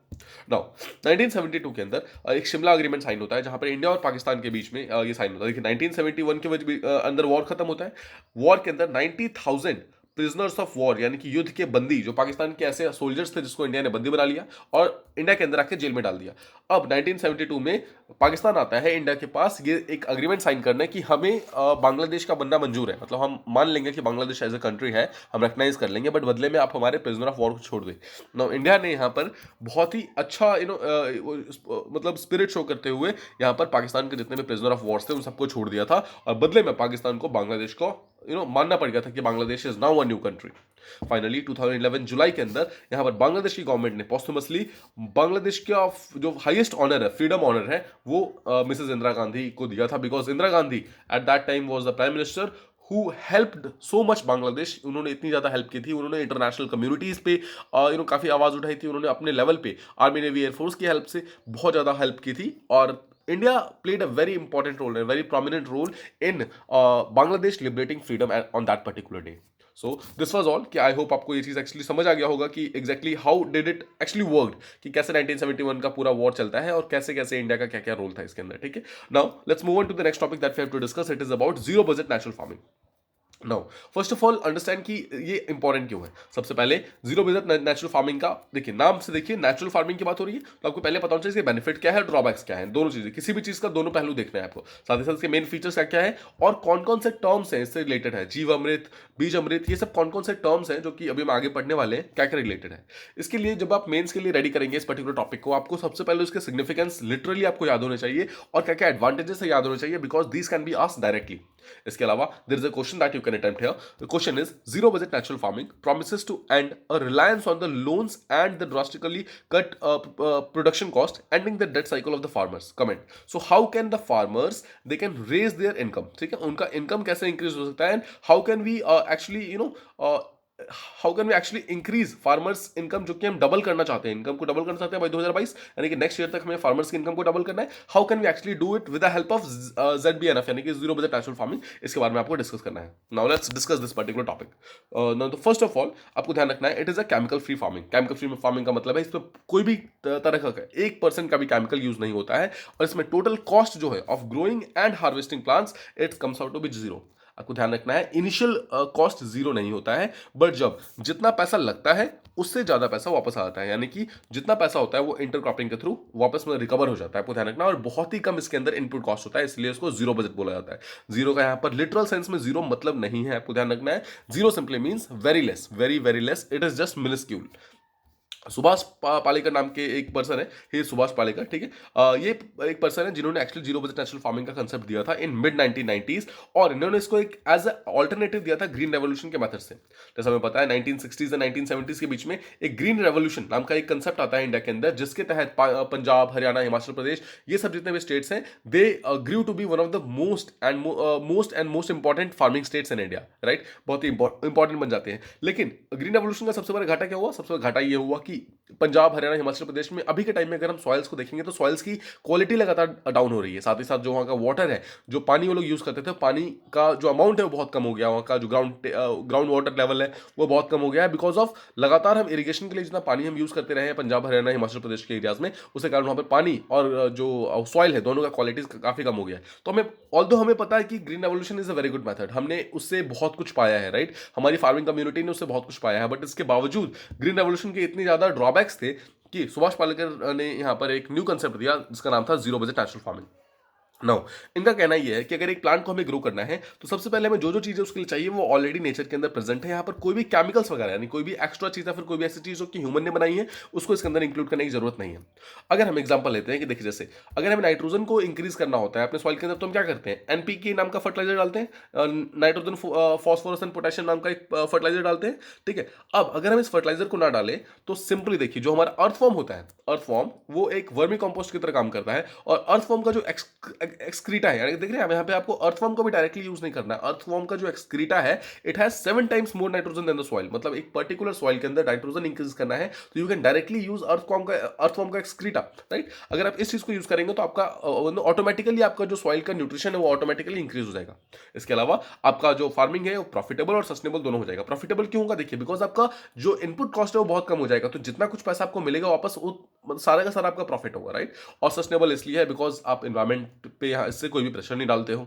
Now 1972 के अंदर एक शिमला अग्रीमेंट साइन होता है जहां पर इंडिया और पाकिस्तान के बीच में ये साइन होता है। देखिए 1971 के अंदर वॉर खत्म होता है। वॉर के अंदर 90,000 प्रिजनर्स ऑफ वॉर यानी कि युद्ध के बंदी, जो पाकिस्तान के ऐसे सोल्जर्स थे जिसको इंडिया ने बंदी बना लिया और इंडिया के अंदर आके जेल में डाल दिया। अब 1972 में पाकिस्तान आता है इंडिया के पास ये एक अग्रीमेंट साइन करना कि हमें बांग्लादेश का बनना मंजूर है, मतलब हम मान लेंगे कि बांग्लादेश एज ए कंट्री है, हम रिकग्नाइज कर लेंगे, बट बदले में आप हमारे प्रिजनर ऑफ वॉर को छोड़ दें। नो इंडिया ने यहाँ पर बहुत ही अच्छा मतलब स्पिरिट शो करते हुए यहाँ पर पाकिस्तान के जितने भी प्रिजनर ऑफ वॉर्स थे उन सबको छोड़ दिया था, और बदले में पाकिस्तान को बांग्लादेश को मानना पड़ गया था कि Bangladesh is now a new country. Finally 2011 जुलाई के अंदर यहाँ पर बांग्लादेश की गवर्नमेंट ने पोस्टमसली बांग्लादेश का जो हाईएस्ट ऑनर है, फ्रीडम ऑनर है, वो मिसेस इंदिरा गांधी को दिया था, because Indira Gandhi at that time was the prime minister who helped so much Bangladesh. उन्होंने इतनी ज्यादा हेल्प की थी, उन्होंने इंटरनेशनल कम्युनिटीज पे काफी आवाज उठाई थी, उन्होंने अपने लेवल पे आर्मी नेवी एयरफोर्स की हेल्प से बहुत ज्यादा हेल्प की थी, और India played a very important role, very prominent role in Bangladesh liberating freedom on that particular day. So this was all, कि आई होप आपको ये चीज एक्चुअली समझ आ गया होगा कि exactly how did it actually worked, कि कैसे 1971 का पूरा वॉर चलता है और कैसे कैसे इंडिया का क्या क्या रोल था इसके अंदर, ठीक है। Now let's move on to the next topic that we have to discuss. It is about zero budget natural farming. Now first of all understand कि ये इंपॉर्टेंट क्यों है। सबसे पहले जीरो बजट नेचुरल फार्मिंग का देखिए, नाम से देखिए नेचुरल फार्मिंग की बात हो रही है, तो आपको पहले पता होना चाहिए इसके बेनिफिट क्या है, ड्रॉबैक्स क्या है, दोनों चीजें, किसी भी चीज का दोनों पहलू देखना है आपको, साथ ही साथ इसके मेन फीचर्स क्या क्या है और कौन कौन से टर्म्स हैं इससे रिलेटेड है, जीव अमृत, बीज अमृत, ये सब कौन कौन से टर्म्स हैं जो कि अभी हम आगे पढ़ने वाले हैं, क्या क्या रिलेटेड है। इसके लिए जब आप मेन्स के लिए रेडी करेंगे इस पर्टिकुलर टॉपिक को, आपको सबसे पहले उसके सिग्निफिकेंस लिटरली आपको याद होने चाहिए और क्या क्या एडवांटेजेस है याद होने चाहिए, because these can be asked directly. इसके अलावा there is a question that you can attempt here. The question is zero budget natural farming promises to end a reliance on the loans and the drastically cut production cost, ending the debt cycle of the farmers. Comment. So how can the farmers they can raise their income, ठीक है, उनका income कैसे increase हो सकता है, and how can we actually how can we actually increase farmers income, जो कि हम डबल करना चाहते हैं, इनकम को डबल करना चाहते हैं बाय 2022, यानी कि नेक्स्ट ईयर तक हमें फार्मर्स की इनकम को डबल करना है। How can we actually do it with the help of ZBNF यानी कि जीरो बजट नेचुरल फार्मिंग, इसके बारे में आपको डिस्कस करना है। Now let's discuss this particular topic. Now तो फर्स्ट ऑफ ऑल आपको ध्यान रखना है, it is a chemical free farming. Chemical free farming का मतलब है इसमें कोई भी तरह का 1% का भी केमिकल यूज नहीं होता है, और इसमें टोटल कॉस्ट जो है of growing and harvesting plants it comes out to be zero. आपको ध्यान रखना है इनिशियल कॉस्ट जीरो नहीं होता है, बट जब जितना पैसा लगता है उससे ज्यादा पैसा वापस आ जाता है, यानी कि जितना पैसा होता है वो इंटरक्रॉपिंग के थ्रू वापस में रिकवर हो जाता है। आपको ध्यान रखना है, और बहुत ही कम इसके अंदर इनपुट कॉस्ट होता है, इसलिए इसको जीरो बजट बोला जाता है। जीरो का यहाँ पर लिटरल सेंस में जीरो मतलब नहीं है, आपको ध्यान रखना है। Zero simply means very less, very very less, it is just minuscule. Subhash Palekar नाम के एक पर्सन है, ही सुभाष पालेकर, ठीक है। ये एक पर्सन है जिन्होंने actually zero budget natural farming का कंसेप्ट दिया था इन मिड 1990s, और इन्होंने इसको एक एज अल्टरनेटिव दिया था ग्रीन रेवोल्यूशन के मेथड से। जैसा हमें पता है 1960s और 1970s के बीच में एक ग्रीन रेवोल्यूशन नाम का एक कंसेप्ट आता है इंडिया के अंदर, जिसके तहत पंजाब, हरियाणा, हिमाचल प्रदेश, ये सब जितने भी स्टेट्स हैं, they grew to be one of the most important farming states in India, right. बहुत ही इंपॉर्टेंट बन जाते हैं। लेकिन ग्रीन रेवोल्यूशन का सबसे बड़ा घाटा क्या हुआ? सबसे बड़ा घाटा ये हुआ कि पंजाब, हरियाणा, हिमाचल प्रदेश में अभी के टाइम में अगर हम सॉइल्स को देखेंगे तो सॉइल्स की क्वालिटी लगातार डाउन हो रही है। साथ ही साथ जो वहाँ का वाटर है, जो पानी वो लोग यूज़ करते थे, पानी का जो अमाउंट है वो बहुत कम हो गया। वहाँ का जो ग्राउंड वाटर लेवल है वो बहुत कम हो गया है, बिकॉज ऑफ लगातार हम इरीगेशन के लिए जितना पानी हम यूज़ करते रहे हैं पंजाब, हरियाणा, हिमाचल प्रदेश के एरियाज में, उसके कारण वहाँ पर पानी और जो सॉइल है दोनों का क्वालिटी काफ़ी कम हो गया है। तो हमें पता है कि green revolution is a very good method, हमने उससे बहुत कुछ पाया है, राइट। हमारी फार्मिंग कम्युनिटी ने उससे बहुत कुछ पाया है, बट इसके बावजूद ग्रीन रेवोल्यूशन के इतने ज़्यादा ड्रॉबैक्स थे कि सुभाष पालेकर ने यहाँ पर एक न्यू कंसेप्ट दिया जिसका नाम था zero budget natural farming. Now इनका कहना यह है कि अगर एक प्लांट को हमें ग्रो करना है तो सबसे पहले हमें जो जो चीज़ें उसके लिए चाहिए वो ऑलरेडी नेचर के अंदर प्रेजेंट है। यहाँ पर कोई भी केमिकल्स वगैरह यानी कोई भी एक्स्ट्रा चीज़ या फिर कोई भी ऐसी चीज़ जो कि ह्यूमन ने बनाई है उसको इसके अंदर इंक्लूड करने की जरूरत नहीं है। अगर हम एग्जांपल लेते हैं कि देखिए, जैसे अगर हमें नाइट्रोजन को इंक्रीज करना होता है अपने सॉइल के अंदर तो हम क्या करते हैं? एनपीके नाम का फर्टिलाइजर डालते हैं, नाइट्रोजन फॉस्फोरस एंड पोटेशियम नाम का एक फर्टिलाइजर डालते हैं, ठीक है। अब अगर हम इस फर्टिलाइजर को ना डालें तो सिंपली देखिए, जो हमारा अर्थ फॉर्म होता है, अर्थ फॉर्म वो एक वर्मी कंपोस्ट की तरह काम करता है, और अर्थ फॉर्म का जो एक्सक्रीटा है, देख रहे हैं यहाँ पे आपको अर्थवॉर्म को भी डायरेक्टली यूज नहीं करना है। अर्थवॉर्म का जो एक्सक्रीटा है, it has 7 times more nitrogen than the soil. मतलब एक पर्टिकुलर सॉइल के अंदर नाइट्रोजन इंक्रीज करना है तो you can directly use earthworm का एक्सक्रीटा, राइट। अगर आप इस चीज को यूज करेंगे तो आपका ऑटोमेटिकली आपका जो सॉइल का न्यूट्रिशन है वो ऑटोमेटिकली इंक्रीज हो जाएगा। इसके अलावा आपका जो फार्मिंग है वो प्रॉफिटेबल और सस्टेनेबल दोनों हो जाएगा। प्रॉफिटेबल क्यों होगा? देखिए, बिकॉज आपका जो इनपुट कॉस्ट है वो बहुत कम हो जाएगा, तो जितना कुछ पैसा आपको मिलेगा वापस वो सारा का सारा आपका प्रॉफिट होगा, राइट। और सस्टेनेबल इसलिए है बिकॉज आप इन्वायरमेंट पे यहाँ इससे कोई भी प्रेशर नहीं डालते हो।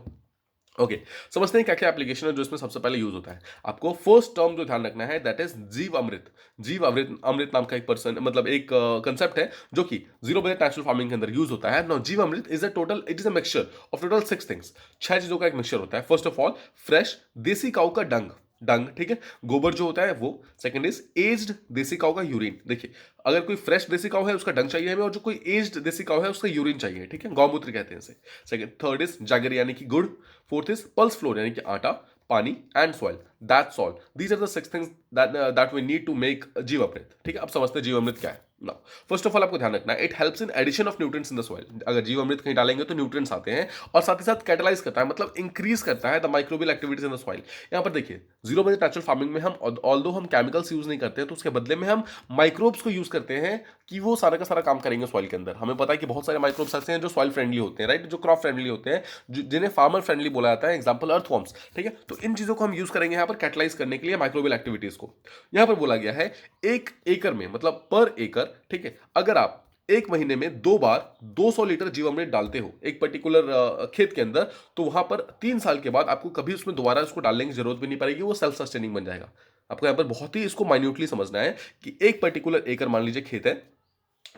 ओके, समझते हैं क्या क्या एप्लीकेशन है जो इसमें सबसे पहले यूज होता है। आपको फर्स्ट टर्म जो ध्यान रखना है दैट इज जीव अमृत। जीव अमृत अमृत नाम का एक पर्सन मतलब एक कंसेप्ट है जो कि जीरो बजट नेचुरल फार्मिंग के अंदर यूज होता है। Now jeevamrut is a total, it is a mixture of total 6 things. 6 चीजों का एक मिक्सचर होता है। फर्स्ट ऑफ ऑल फ्रेश देसी काऊ का डंग, डंग ठीक है, गोबर जो होता है वो। सेकंड इज एज्ड देसी काऊ का यूरिन। देखिए, अगर कोई फ्रेश देसी काऊ है उसका डंग चाहिए हमें, और जो कोई एज्ड देसी काऊ है उसका यूरिन चाहिए, ठीक है, गौमूत्र कहते हैं इसे। सेकंड, थर्ड इज जागर यानी कि गुड़। फोर्थ इज पल्स फ्लोर यानी कि आटा, पानी and soil. That's all, these are the 6 things that we need to make jeevamrut. ठीक है, अब समझते हैं जीवामृत क्या है। नाउ फर्स्ट ऑफ ऑल आपको ध्यान रखना है, it helps in addition of nutrients in the soil. अगर जीवामृत कहीं डालेंगे तो न्यूट्रिएंट्स आते हैं, और साथ ही साथ कैटलाइज करता है, मतलब इंक्रीज करता है the microbial activities in the soil. यहाँ पर देखिए, जीरो बजट नेचुरल फार्मिंग में हम ऑल्दो हम केमिकल्स यूज नहीं करते हैं, तो उसके बदले में हम माइक्रोब्स को यूज करते हैं कि वो सारा का सारा काम करेंगे सॉइल के अंदर। हमें पता है कि बहुत सारे माइक्रोब्स ऐसे हैं जो सॉइल फ्रेंडली होते हैं, राइट, जो क्रॉप फ्रेंडली होते हैं, जिन्हें फार्मर फ्रेंडली बोला जाता है, एग्जांपल अर्थवॉर्म्स। ठीक है, तो इन चीजों को हम यूज करेंगे यहाँ पर कैटलाइज करने के लिए माइक्रोबियल एक्टिविटीज को। यहाँ पर बोला गया है 1 एकड़ में, मतलब पर एकड़, ठीक है, अगर आप एक महीने में 2 बार 200 लीटर जीवामृत डालते हो एक पर्टिकुलर खेत के अंदर, तो वहां पर 3 साल के बाद आपको कभी उसमें दोबारा उसको डालने की जरूरत भी नहीं पड़ेगी, वो सेल्फ सस्टेनिंग बन जाएगा। आपको यहाँ पर बहुत ही इसको माइन्यूटली समझना है कि एक पर्टिकुलर एकड़, मान लीजिए खेत है,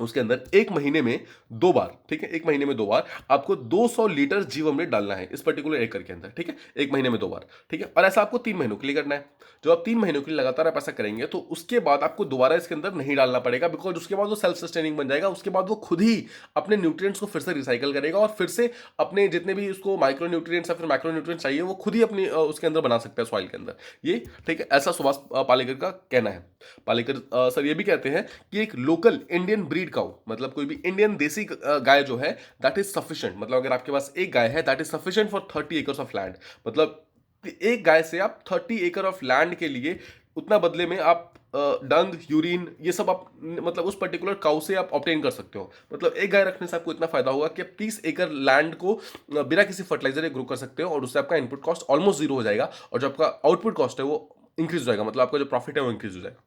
उसके अंदर एक महीने में 2 बार, ठीक है, एक महीने में 2 बार आपको 200 लीटर जीवामृत डालना है इस पर्टिकुलर एकड़ के अंदर, ठीक है, एक महीने में 2 बार, ठीक है। और ऐसा आपको 3 महीनों के लिए करना है। जो आप 3 महीनों के लिए लगातार आप ऐसा करेंगे तो उसके बाद आपको दोबारा इसके अंदर नहीं डालना पड़ेगा, बिकॉज उसके बाद वो सेल्फ सस्टेनिंग बन जाएगा। उसके बाद वो खुद ही अपने न्यूट्रिएंट्स को फिर से रिसाइकल करेगा और फिर से अपने जितने भी उसको माइक्रो न्यूट्रिएंट्स या फिर मैक्रो न्यूट्रिएंट्स चाहिए वो खुद ही अपनी उसके अंदर बना सकता है सॉइल के अंदर। ये ठीक है, ऐसा सुभाष पालेकर का कहना है। पालेकर सर ये भी कहते हैं कि एक लोकल इंडियन ब्रीड काउ, मतलब कोई भी इंडियन देसी गाय जो है, दैट इज सफिशिएंट। मतलब अगर आपके पास एक गाय है that is sufficient for 30 acres of land. मतलब एक गाय से आप 30 एकड़ ऑफ लैंड के लिए उतना बदले में आप डंग, यूरिन, ये सब आप मतलब उस पर्टिकुलर काउ से आप ऑब्टेन कर सकते हो। मतलब एक गाय रखने से आपको इतना फायदा होगा कि आप 30 एकड़ लैंड को बिना किसी फर्टिलाइजर ग्रो कर सकते हो, और उससे आपका इनपुट कॉस्ट ऑलमोस्ट जीरो हो जाएगा, और जो आपका आउटपुट कॉस्ट है वो इंक्रीज हो जाएगा, मतलब आपका जो प्रॉफिट है वो इंक्रीज हो जाएगा।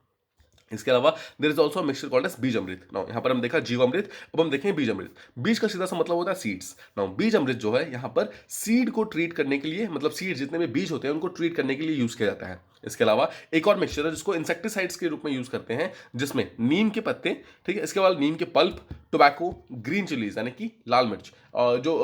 इसके अलावा there is also mixture called as beej amrit. Now यहाँ पर हम देखा जीवामृत, अब हम देखें बीज अमृत। बीज का सीधा सा मतलब होता है सीड्स। नाउ बीज अमृत जो है यहाँ पर सीड को ट्रीट करने के लिए, मतलब सीड जितने भी बीज होते हैं उनको ट्रीट करने के लिए यूज किया जाता है। इसके अलावा एक और मिक्सचर है जिसको इंसेक्टिसाइड्स के रूप में यूज करते हैं, जिसमें नीम के पत्ते, ठीक है, इसके बाद नीम के पल्प, टोबैको, ग्रीन चिलीज यानी कि लाल मिर्च, जो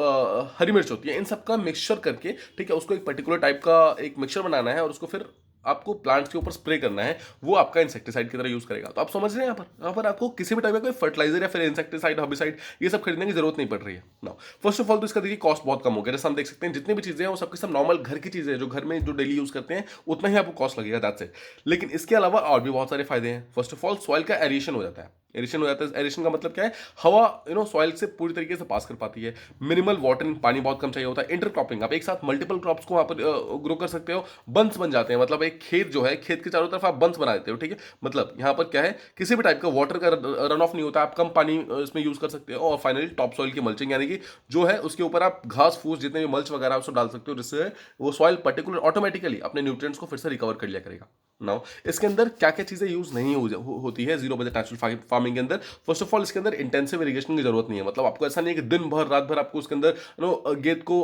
हरी मिर्च होती है, इन सब का मिक्सचर करके, ठीक है, उसको एक पर्टिकुलर टाइप का एक मिक्सचर बनाना है और उसको फिर आपको प्लांट्स के ऊपर स्प्रे करना है वो आपका इंसेक्टिसाइड की तरह यूज करेगा। तो आप समझ रहे हैं यहाँ पर आपको किसी भी टाइप का कोई फर्टिलाइजर या फिर इंसेक्टिसाइड, हर्बिसाइड ये सब खरीदने की जरूरत नहीं पड़ रही है ना। फर्स्ट ऑफ ऑल तो इसका देखिए कॉस्ट बहुत कम हो गया। जैसे हम देख सकते हैं जितनी भी चीजें हैं वो सबके सब नॉर्मल घर की चीजें हैं, जो घर में जो डेली यूज करते हैं उतना ही आपको कॉस्ट लगेगा, दैट्स इट। लेकिन इसके अलावा और भी बहुत सारे फायदे हैं। फर्स्ट ऑफ ऑल सॉइल का एरेशन हो जाता है। एरेशन हो जाता है, एरेशन का मतलब क्या है, हवा सॉइल से पूरी तरीके से पास कर पाती है। मिनिमल वाटरिंग, पानी बहुत कम चाहिए होता है। इंटरक्रॉपिंग, आप एक साथ मल्टीपल क्रॉप्स को वहां पर ग्रो कर सकते हो। बंस बन जाते हैं, मतलब एक खेत जो है, खेत के चारों तरफ आप बंस बना देते हो, ठीक है। मतलब यहाँ पर क्या है, किसी भी टाइप का वाटर का रन ऑफ नहीं होता, आप कम पानी इसमें यूज कर सकते हो। और फाइनली टॉप सॉइल की मल्चिंग, यानी कि जो है उसके ऊपर आप घास फूस जितने भी मल्च वगैरह उसको डाल सकते हो, जिससे वो सॉइल पर्टिकुलर ऑटोमेटिकली अपने न्यूट्रिएंट्स को फिर से रिकवर कर लिया करेगा। नाउ इसके अंदर क्या क्या चीजें यूज नहीं होती है जीरो बजट नेचुरल फार्मिंग के अंदर। फर्स्ट ऑफ ऑल इसके अंदर इंटेंसिव इरिगेशन की जरूरत नहीं है। मतलब आपको ऐसा नहीं है कि दिन भर रात भर आपको उसके अंदर गेट को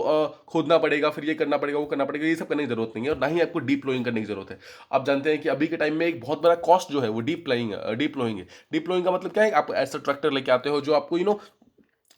खोदना पड़ेगा, फिर ये करना पड़ेगा, वो करना पड़ेगा, ये सब करने की जरूरत नहीं है। और ना ही आपको डीप प्लोइंग करने की जरूरत है। आप जानते हैं कि अभी के टाइम में एक बहुत बड़ा कॉस्ट जो है वो डीप प्लोइंग है। डीप प्लोइंग का मतलब क्या है, आप ऐसा ट्रैक्टर लेके आते हो जो आपको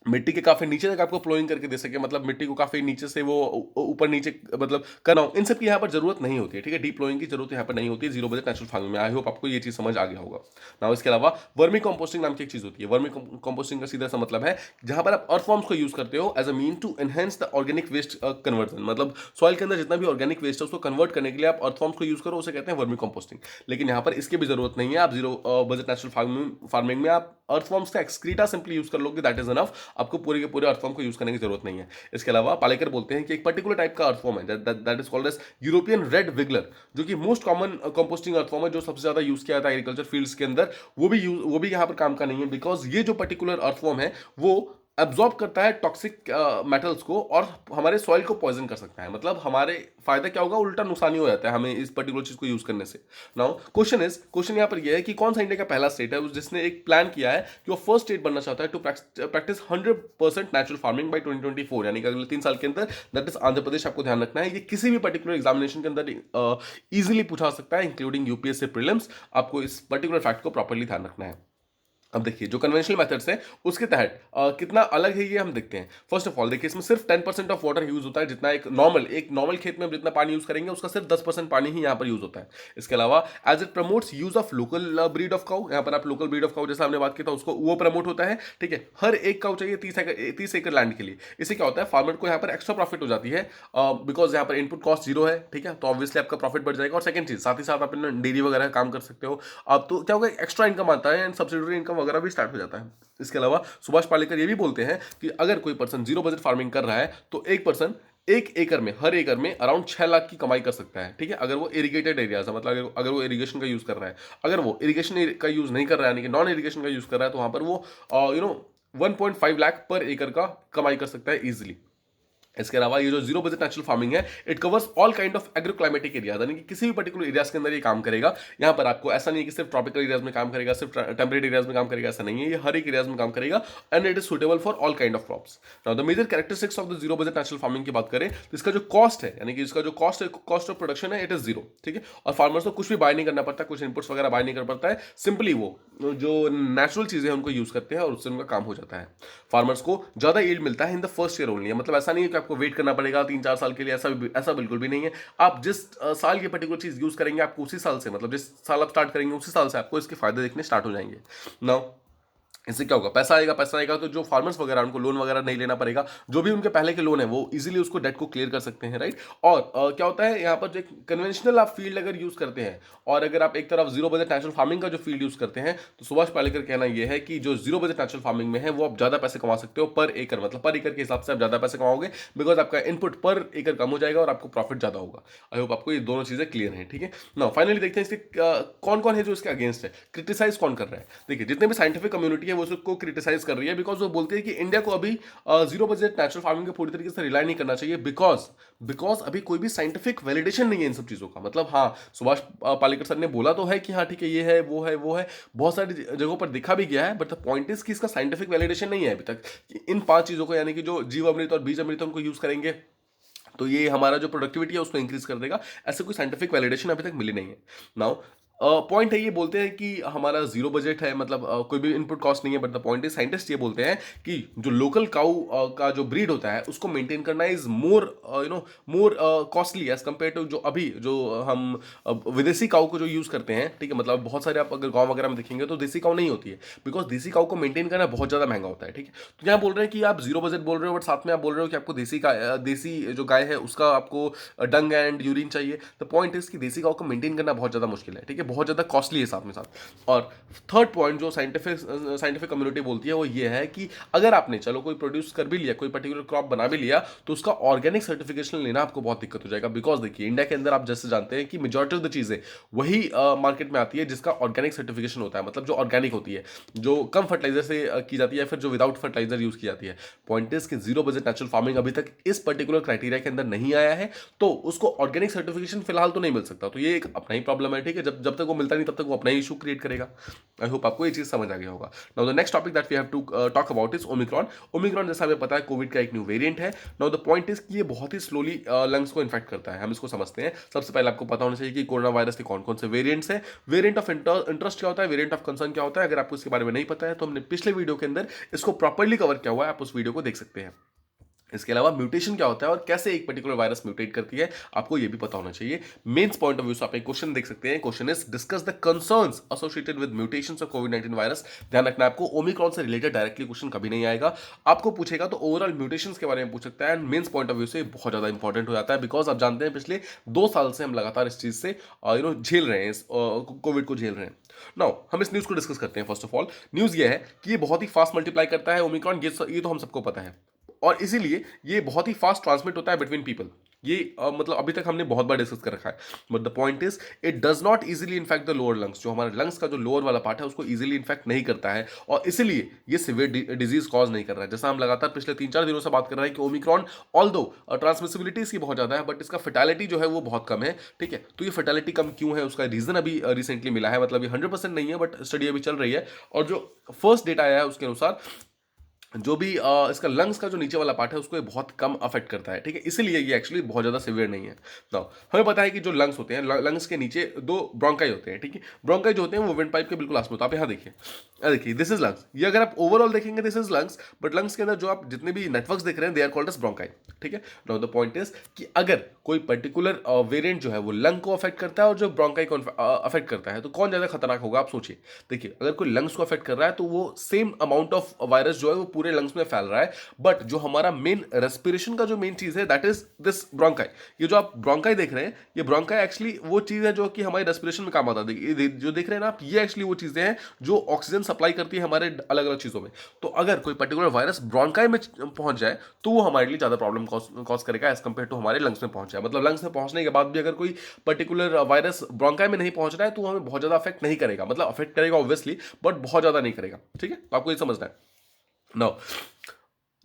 मिट्टी के काफी नीचे तक आपको प्लोइंग करके दे सके, मतलब मिट्टी को काफी नीचे से वो ऊपर नीचे मतलब करना हो, इन सब की यहाँ पर जरूरत नहीं होती है, ठीक है। डीप प्लोइंग की जरूरत यहाँ पर नहीं होती है जीरो बजट नेचुरल फार्मिंग में। आई होप आपको ये चीज समझ आ गया होगा ना। इसके अलावा वर्मी कंपोस्टिंग नाम की एक चीज होती है। वर्मी कंपोस्टिंग का सीधा सा मतलब है जहां पर आप अर्थवॉर्म्स को यूज करते हो as a mean to enhance the organic waste conversion. मतलब सॉइल के अंदर जितना भी ऑर्गेनिक वेस्ट है उसको कन्वर्ट करने के लिए आप अर्थवॉर्म्स को यूज करो, उसे कहते हैं वर्मी कंपोस्टिंग। लेकिन यहाँ पर इसकी भी जरूरत नहीं है। आप जीरो बजट नेचुरल फार्मिंग में आप अर्थवॉर्म्स का एक्सक्रीटा सिंपली यूज कर लोगे, दैट इज एनफ। आपको पूरे के पूरे अर्थवॉर्म को यूज करने की जरूरत नहीं है। इसके अलावा पालेकर बोलते हैं कि एक पर्टिकुलर टाइप का अर्थवॉर्म है that is called as European red wiggler, जो कि मोस्ट कॉमन कंपोस्टिंग अर्थवॉर्म है, जो सबसे ज्यादा यूज किया जाता है एग्रीकल्चर फील्ड्स के अंदर। वो भी यहाँ पर काम का नहीं है, बिकॉज ये जो पर्टिकुलर अर्थवॉर्म है वो एब्जॉर्ब करता है टॉक्सिक मेटल्स को और हमारे सॉइल को पॉइजन कर सकता है। मतलब हमारे फायदा क्या होगा, उल्टा नुकसान ही हो जाता है हमें इस पर्टिकुलर चीज को यूज करने से। नाउ क्वेश्चन यहाँ पर यह है कि कौन सा इंडिया का पहला स्टेट है जिसने एक प्लान किया है कि वो फर्स्ट स्टेट बनना चाहता है to practice 100% natural farming by 2024, यानी कि अगले 3 साल के अंदर। That is Andhra Pradesh. आपको ध्यान रखना है, ये किसी भी पर्टिकुलर एग्जामिनेशन के अंदर इजीली पूछा सकता है, इंक्लूडिंग यूपीएससी प्रीलिम्स। आपको इस पर्टिकुलर फैक्ट को प्रॉपर्ली ध्यान रखना है। अब देखिए जो कन्वेंशनल मेथड्स हैं उसके तहत कितना अलग है ये हम देखते हैं। फर्स्ट ऑफ ऑल देखिए, इसमें सिर्फ 10% ऑफ वाटर यूज होता है, जितना एक नॉर्मल खेत में हम जितना पानी यूज करेंगे उसका सिर्फ 10% पानी ही यहाँ पर यूज होता है। इसके अलावा as it promotes use of local breed of cow, यहाँ पर आप लोकल ब्रीड ऑफ काउ जैसा हमने बात की था उसको वो प्रमोट होता है, ठीक है। हर एक काउ चाहिए 30 एकड़ लैंड के लिए। इससे क्या होता है, फार्मर को यहाँ पर एक्स्ट्रा प्रॉफिट हो जाती है, बिकॉज यहाँ पर इनपुट कॉस्ट जीरो है, ठीक है। तो ऑब्वियसली आपका प्रॉफिट बढ़ जाएगा। और सेकंड चीज, साथ ही साथ आप डेयरी वगैरह का काम कर सकते हो आप, तो क्या होगा, एक्स्ट्रा इनकम आता है एंड सब्सिडरी इनकम वगैरह भी स्टार्ट हो जाता है। इसके अलावा सुभाष पालेकर ये भी बोलते हैं कि अगर कोई पर्सन जीरो बजट फार्मिंग कर रहा है तो एक पर्सन हर एकड़ में अराउंड 6 लाख की कमाई कर सकता है, ठीक है। अगर वो इरिगेटेड एरियाज है, मतलब अगर वो इरिगेशन का यूज कर रहा है। अगर वो इरिगेशन का यूज नहीं कर रहा है, यानी कि नॉन इरिगेशन का यूज कर रहा है, तो वहां पर वो 1.5 लाख पर एकड़ का कमाई कर सकता है इजिली। इसके अलावा ये जो जीरो बजट नेचुरल फार्मिंग है, it covers all kind of agroclimatic areas, यानी कि किसी भी पर्टिकुलर एरियाज के अंदर ये काम करेगा। यहाँ पर आपको ऐसा नहीं है कि सिर्फ ट्रॉपिकल एरियाज में काम करेगा, सिर्फ टेम्परेट एरियाज में काम करेगा, ऐसा नहीं है। ये हर एक एरियाज में काम करेगा and it is suitable for all kind of crops. Now the major characteristics of the zero budget natural farming की बात करें तो इसका जो कॉस्ट है, यानी कि इसका जो कॉस्ट ऑफ प्रोडक्शन है, इट इज जीरो, ठीक है। और फार्मर्स को कुछ भी बाय नहीं करना पड़ता, कुछ इनपुट्स वगैरह बाय नहीं करना पड़ता है। सिंपली वो जो नेचुरल चीजें हैं उनको यूज करते हैं और उससे उनका काम हो जाता है। फार्मर्स को ज्यादा यील्ड मिलता है in the first year only. मतलब ऐसा नहीं है कि आपको वेट करना पड़ेगा 3-4 साल के लिए, ऐसा बिल्कुल भी नहीं है। आप जिस साल ये पर्टिकुलर चीज यूज करेंगे, आपको उसी साल से, मतलब जिस साल आप स्टार्ट करेंगे उसी साल से आपको इसके फायदे देखने स्टार्ट हो जाएंगे। नाउ इससे क्या होगा, पैसा आएगा तो जो फार्मर्स वगैरह उनको लोन वगैरह नहीं लेना पड़ेगा। जो भी उनके पहले के लोन है वो इजीली उसको डेट को क्लियर कर सकते हैं, राइट। और क्या होता है यहाँ पर, जो कन्वेंशनल आप फील्ड अगर यूज करते हैं और अगर आप एक तरफ जीरो बजट नेचुरल फार्मिंग का जो फील्ड यूज करते हैं, तो सुभाष पालेकर कहना यह है कि जो जीरो बजट नेचुरल फार्मिंग में है वो आप ज्यादा पैसे कमा सकते हो पर एकड़, मतलब पर एकड़ के हिसाब से आप ज्यादा पैसे कमाओगे, बिकॉज आपका इनपुट पर एकड़ कम हो जाएगा और आपको प्रॉफिट ज्यादा होगा। आई होप आपको ये दोनों चीजें क्लियर हैं, ठीक है ना। फाइनली देखते हैं इसके कौन कौन है जो इसके अगेंस्ट है, क्रिटिसाइज कौन कर रहा है। देखिए जितने भी साइंटिफिक कम्युनिटी है वो उसको क्रिटिसाइज कर रही है, बिकॉज वो बोलते हैं कि इंडिया को अभी जीरो बजट नेचुरल फार्मिंग के पूरी तरीके से रिलाई नहीं करना चाहिए, बिकॉज अभी कोई भी साइंटिफिक वैलिडेशन नहीं है इन सब चीजों का। मतलब हाँ, सुभाष पालेकर सर ने बोला तो है कि हाँ ठीक है, ये है वो है, बहुत सारी जगहों पर दिखा भी गया है, बट द पॉइंट इज कि इसका साइंटिफिक वैलिडेशन नहीं है अभी तक कि इन 5 चीजों को, यानी कि जो जीव अमृत और बीज अमृत उनको यूज करेंगे तो ये हमारा जो प्रोडक्टिविटी है उसको इंक्रीज कर देगा। ऐसे कोई साइंटिफिक वैलिडेशन अभी तक मिली नहीं है। नाउ पॉइंट है, ये बोलते हैं कि हमारा जीरो बजट है, मतलब कोई भी इनपुट कॉस्ट नहीं है, but the point is scientist ये बोलते हैं कि जो लोकल काउ का जो ब्रीड होता है उसको मेंटेन करना is more more costly as compare to जो अभी जो हम विदेशी काउ को जो यूज़ करते हैं, ठीक है, मतलब बहुत सारे आप अगर गाँव वगैरह में देखेंगे तो देसी काउ नहीं होती है, बिकॉज देसी काउ को मेंटेन करना बहुत ज़्यादा महंगा होता है, ठीक है। तो यहाँ बोल रहे हैं कि आप जीरो बजट बोल रहे हो, बट साथ में आप बोल रहे हो कि आपको देसी जो गाय है उसका आपको डंग एंड यूरिन चाहिए। द पॉइंट इज कि देसी गाँव को मेंटेन करना बहुत ज़्यादा मुश्किल है, ठीक है, बहुत ज़्यादा कॉस्टली है साथ में साथ। और थर्ड पॉइंट जो साइंटिफिक कम्युनिटी बोलती है वो ये है कि अगर आपने चलो कोई प्रोड्यूस कर भी लिया, कोई पर्टिकुलर क्रॉप बना भी लिया, तो उसका ऑर्गेनिक सर्टिफिकेशन लेना आपको बहुत दिक्कत हो जाएगा। बिकॉज देखिए इंडिया के अंदर आप जैसे जानते हैं कि मेजॉरिटी ऑफ द चीज़ें वही मार्केट में आती है जिसका ऑर्गेनिक सर्टिफिकेशन होता है, मतलब जो ऑर्गेनिक होती है, जो कम फर्टिलाइजर से की जाती है, फिर जो विदाउट फर्टिलाइजर यूज की जाती है। पॉइंट इज कि जीरो बजट नेचुरल फार्मिंग अभी तक इस पर्टिकुलर क्राइटेरिया के अंदर नहीं आया है, तो उसको ऑर्गेनिक सर्टिफिकेशन फिलहाल तो नहीं मिल सकता। तो ये एक अपना ही प्रॉब्लम है, ठीक है, जब जब तक वो मिलता नहीं तब तक वो अपना ही इशू क्रिएट करेगा। आई होप आपको ये चीज समझ आ गया होगा। Now the next topic that we have to talk about is omicron. Omicron जैसा हमें पता है कोविड का एक न्यू वेरिएंट है। नाउ द पॉइंट इज कि ये बहुत ही स्लोली लंग्स को इन्फेक्ट करता है, हम इसको समझते हैं। सबसे पहले आपको पता होना चाहिए कि कोरोना वायरस के कौन कौन से वेरिएंट्स हैं, वेरिएंट ऑफ इंटरेस्ट क्या होता है, वेरिएंट ऑफ कंसर्न क्या होता है। अगर आपको इसके बारे में नहीं पता है तो हमने पिछले वीडियो के अंदर इसको प्रॉपर्ली कवर किया हुआ है, आप उस वीडियो को देख सकते हैं। इसके अलावा म्यूटेशन क्या होता है और कैसे एक पर्टिकुलर वायरस म्यूटेट करती है, आपको ये भी पता होना चाहिए। मेंस पॉइंट ऑफ व्यू से आप एक क्वेश्चन देख सकते हैं। Question is discuss the concerns associated with mutations of covid virus. ध्यान रखना आपको ओमिक्रॉन से रिलेटेड डायरेक्टली क्वेश्चन कभी नहीं आएगा, आपको पूछेगा तो ओवरऑल म्यूटेशंस के बारे में पूछ सकता है। And mains point of view से बहुत ज्यादा इंपॉर्टेंट हो जाता है, बिकॉज आप जानते हैं पिछले 2 साल से हम लगातार इस चीज से झेल रहे हैं, इस कोविड को झेल रहे हैं। नाउ हम इस न्यूज को डिस्कस करते हैं। फर्स्ट ऑफ ऑल न्यूज ये है कि ये बहुत ही फास्ट मल्टीप्लाई करता है ओमिक्रॉन, ये तो हम सबको पता है, और इसीलिए ये बहुत ही फास्ट ट्रांसमिट होता है बिटवीन पीपल। ये मतलब अभी तक हमने बहुत बार डिस्कस कर रखा है, but the point is it does not easily infect the lower lungs. जो हमारे लंग्स का जो लोअर वाला पार्ट है उसको इजीली इन्फेक्ट नहीं करता है, और इसीलिए ये सिवियर डिजीज कॉज नहीं कर रहा है। जैसा हम लगातार पिछले 3-4 दिनों से बात कर रहे हैं कि ओमिक्रॉन ऑल्दो ट्रांसमिसिबिलिटी इसकी बहुत ज्यादा है, बट इसका फर्टैलिटी जो है वो बहुत कम है, ठीक है। तो ये फर्टैलिटी कम क्यों है, उसका रीजन अभी रिसेंटली मिला है, मतलब ये 100% नहीं है, बट स्टडी अभी चल रही है। और जो फर्स्ट डेटा आया है उसके अनुसार जो भी इसका लंग्स का जो नीचे वाला पार्ट है उसको ये बहुत कम अफेक्ट करता है, ठीक है, इसीलिए ये एक्चुअली बहुत ज़्यादा सिवियर नहीं है। नाउ हमें पता है कि जो लंग्स होते हैं, लंग्स के नीचे 2 ब्रोंकाई होते हैं, ठीक है। ब्रोंकाई जो होते हैं वो विंड पाइप के बिल्कुल आस में होता है। आप यहाँ देखिए, देखिए दिस इज लंग्स। ये अगर आप ओवरऑल देखेंगे this is lungs, but lungs के अंदर जो आप जितने भी नेटवर्क्स देख रहे हैं they are called as bronchi, ठीक है। नाउ द पॉइंट इज कि अगर कोई पर्टिकुलर वेरिएंट जो है वो लंग को अफेक्ट करता है और जो ब्रोंकाई को अफेक्ट करता है, तो कौन ज़्यादा खतरनाक होगा आप सोचिए। देखिए अगर कोई लंग्स को अफेक्ट कर रहा है तो वो सेम अमाउंट ऑफ वायरस जो है वो पूरे लंग्स में फैल रहा है, बट जो हमारा मेन रेस्पिरेशन का जो मेन चीज है दैट इज दिस ब्रोंकाई। ये जो आप ब्रोंकाई देख रहे हैं, ये ब्रोंकाई एक्चुअली वो चीज है जो कि हमारे रेस्पिरेशन में काम आता है। जो देख रहे हैं ना आप, ये एक्चुअली वो चीजें हैं जो ऑक्सीजन सप्लाई करती है हमारे अलग अलग चीजों में। तो अगर कोई पर्टिकुलर वायरस ब्रोंकाई में पहुंच जाए तो वो हमारे लिए ज्यादा प्रॉब्लम कॉज करेगा एज कम्पेयर टू हमारे लंग्स में पहुंच जाए। मतलब लंग्स में पहुंचने के बाद भी अगर कोई पर्टिकुलर वायरस ब्रोंकाई में नहीं पहुंच रहा है तो हमें बहुत ज्यादा अफेक्ट नहीं करेगा, मतलब अफेक्ट करेगा ऑब्वियसली, बट बहुत ज्यादा नहीं करेगा, ठीक है। तो आपको ये समझना है। नाउ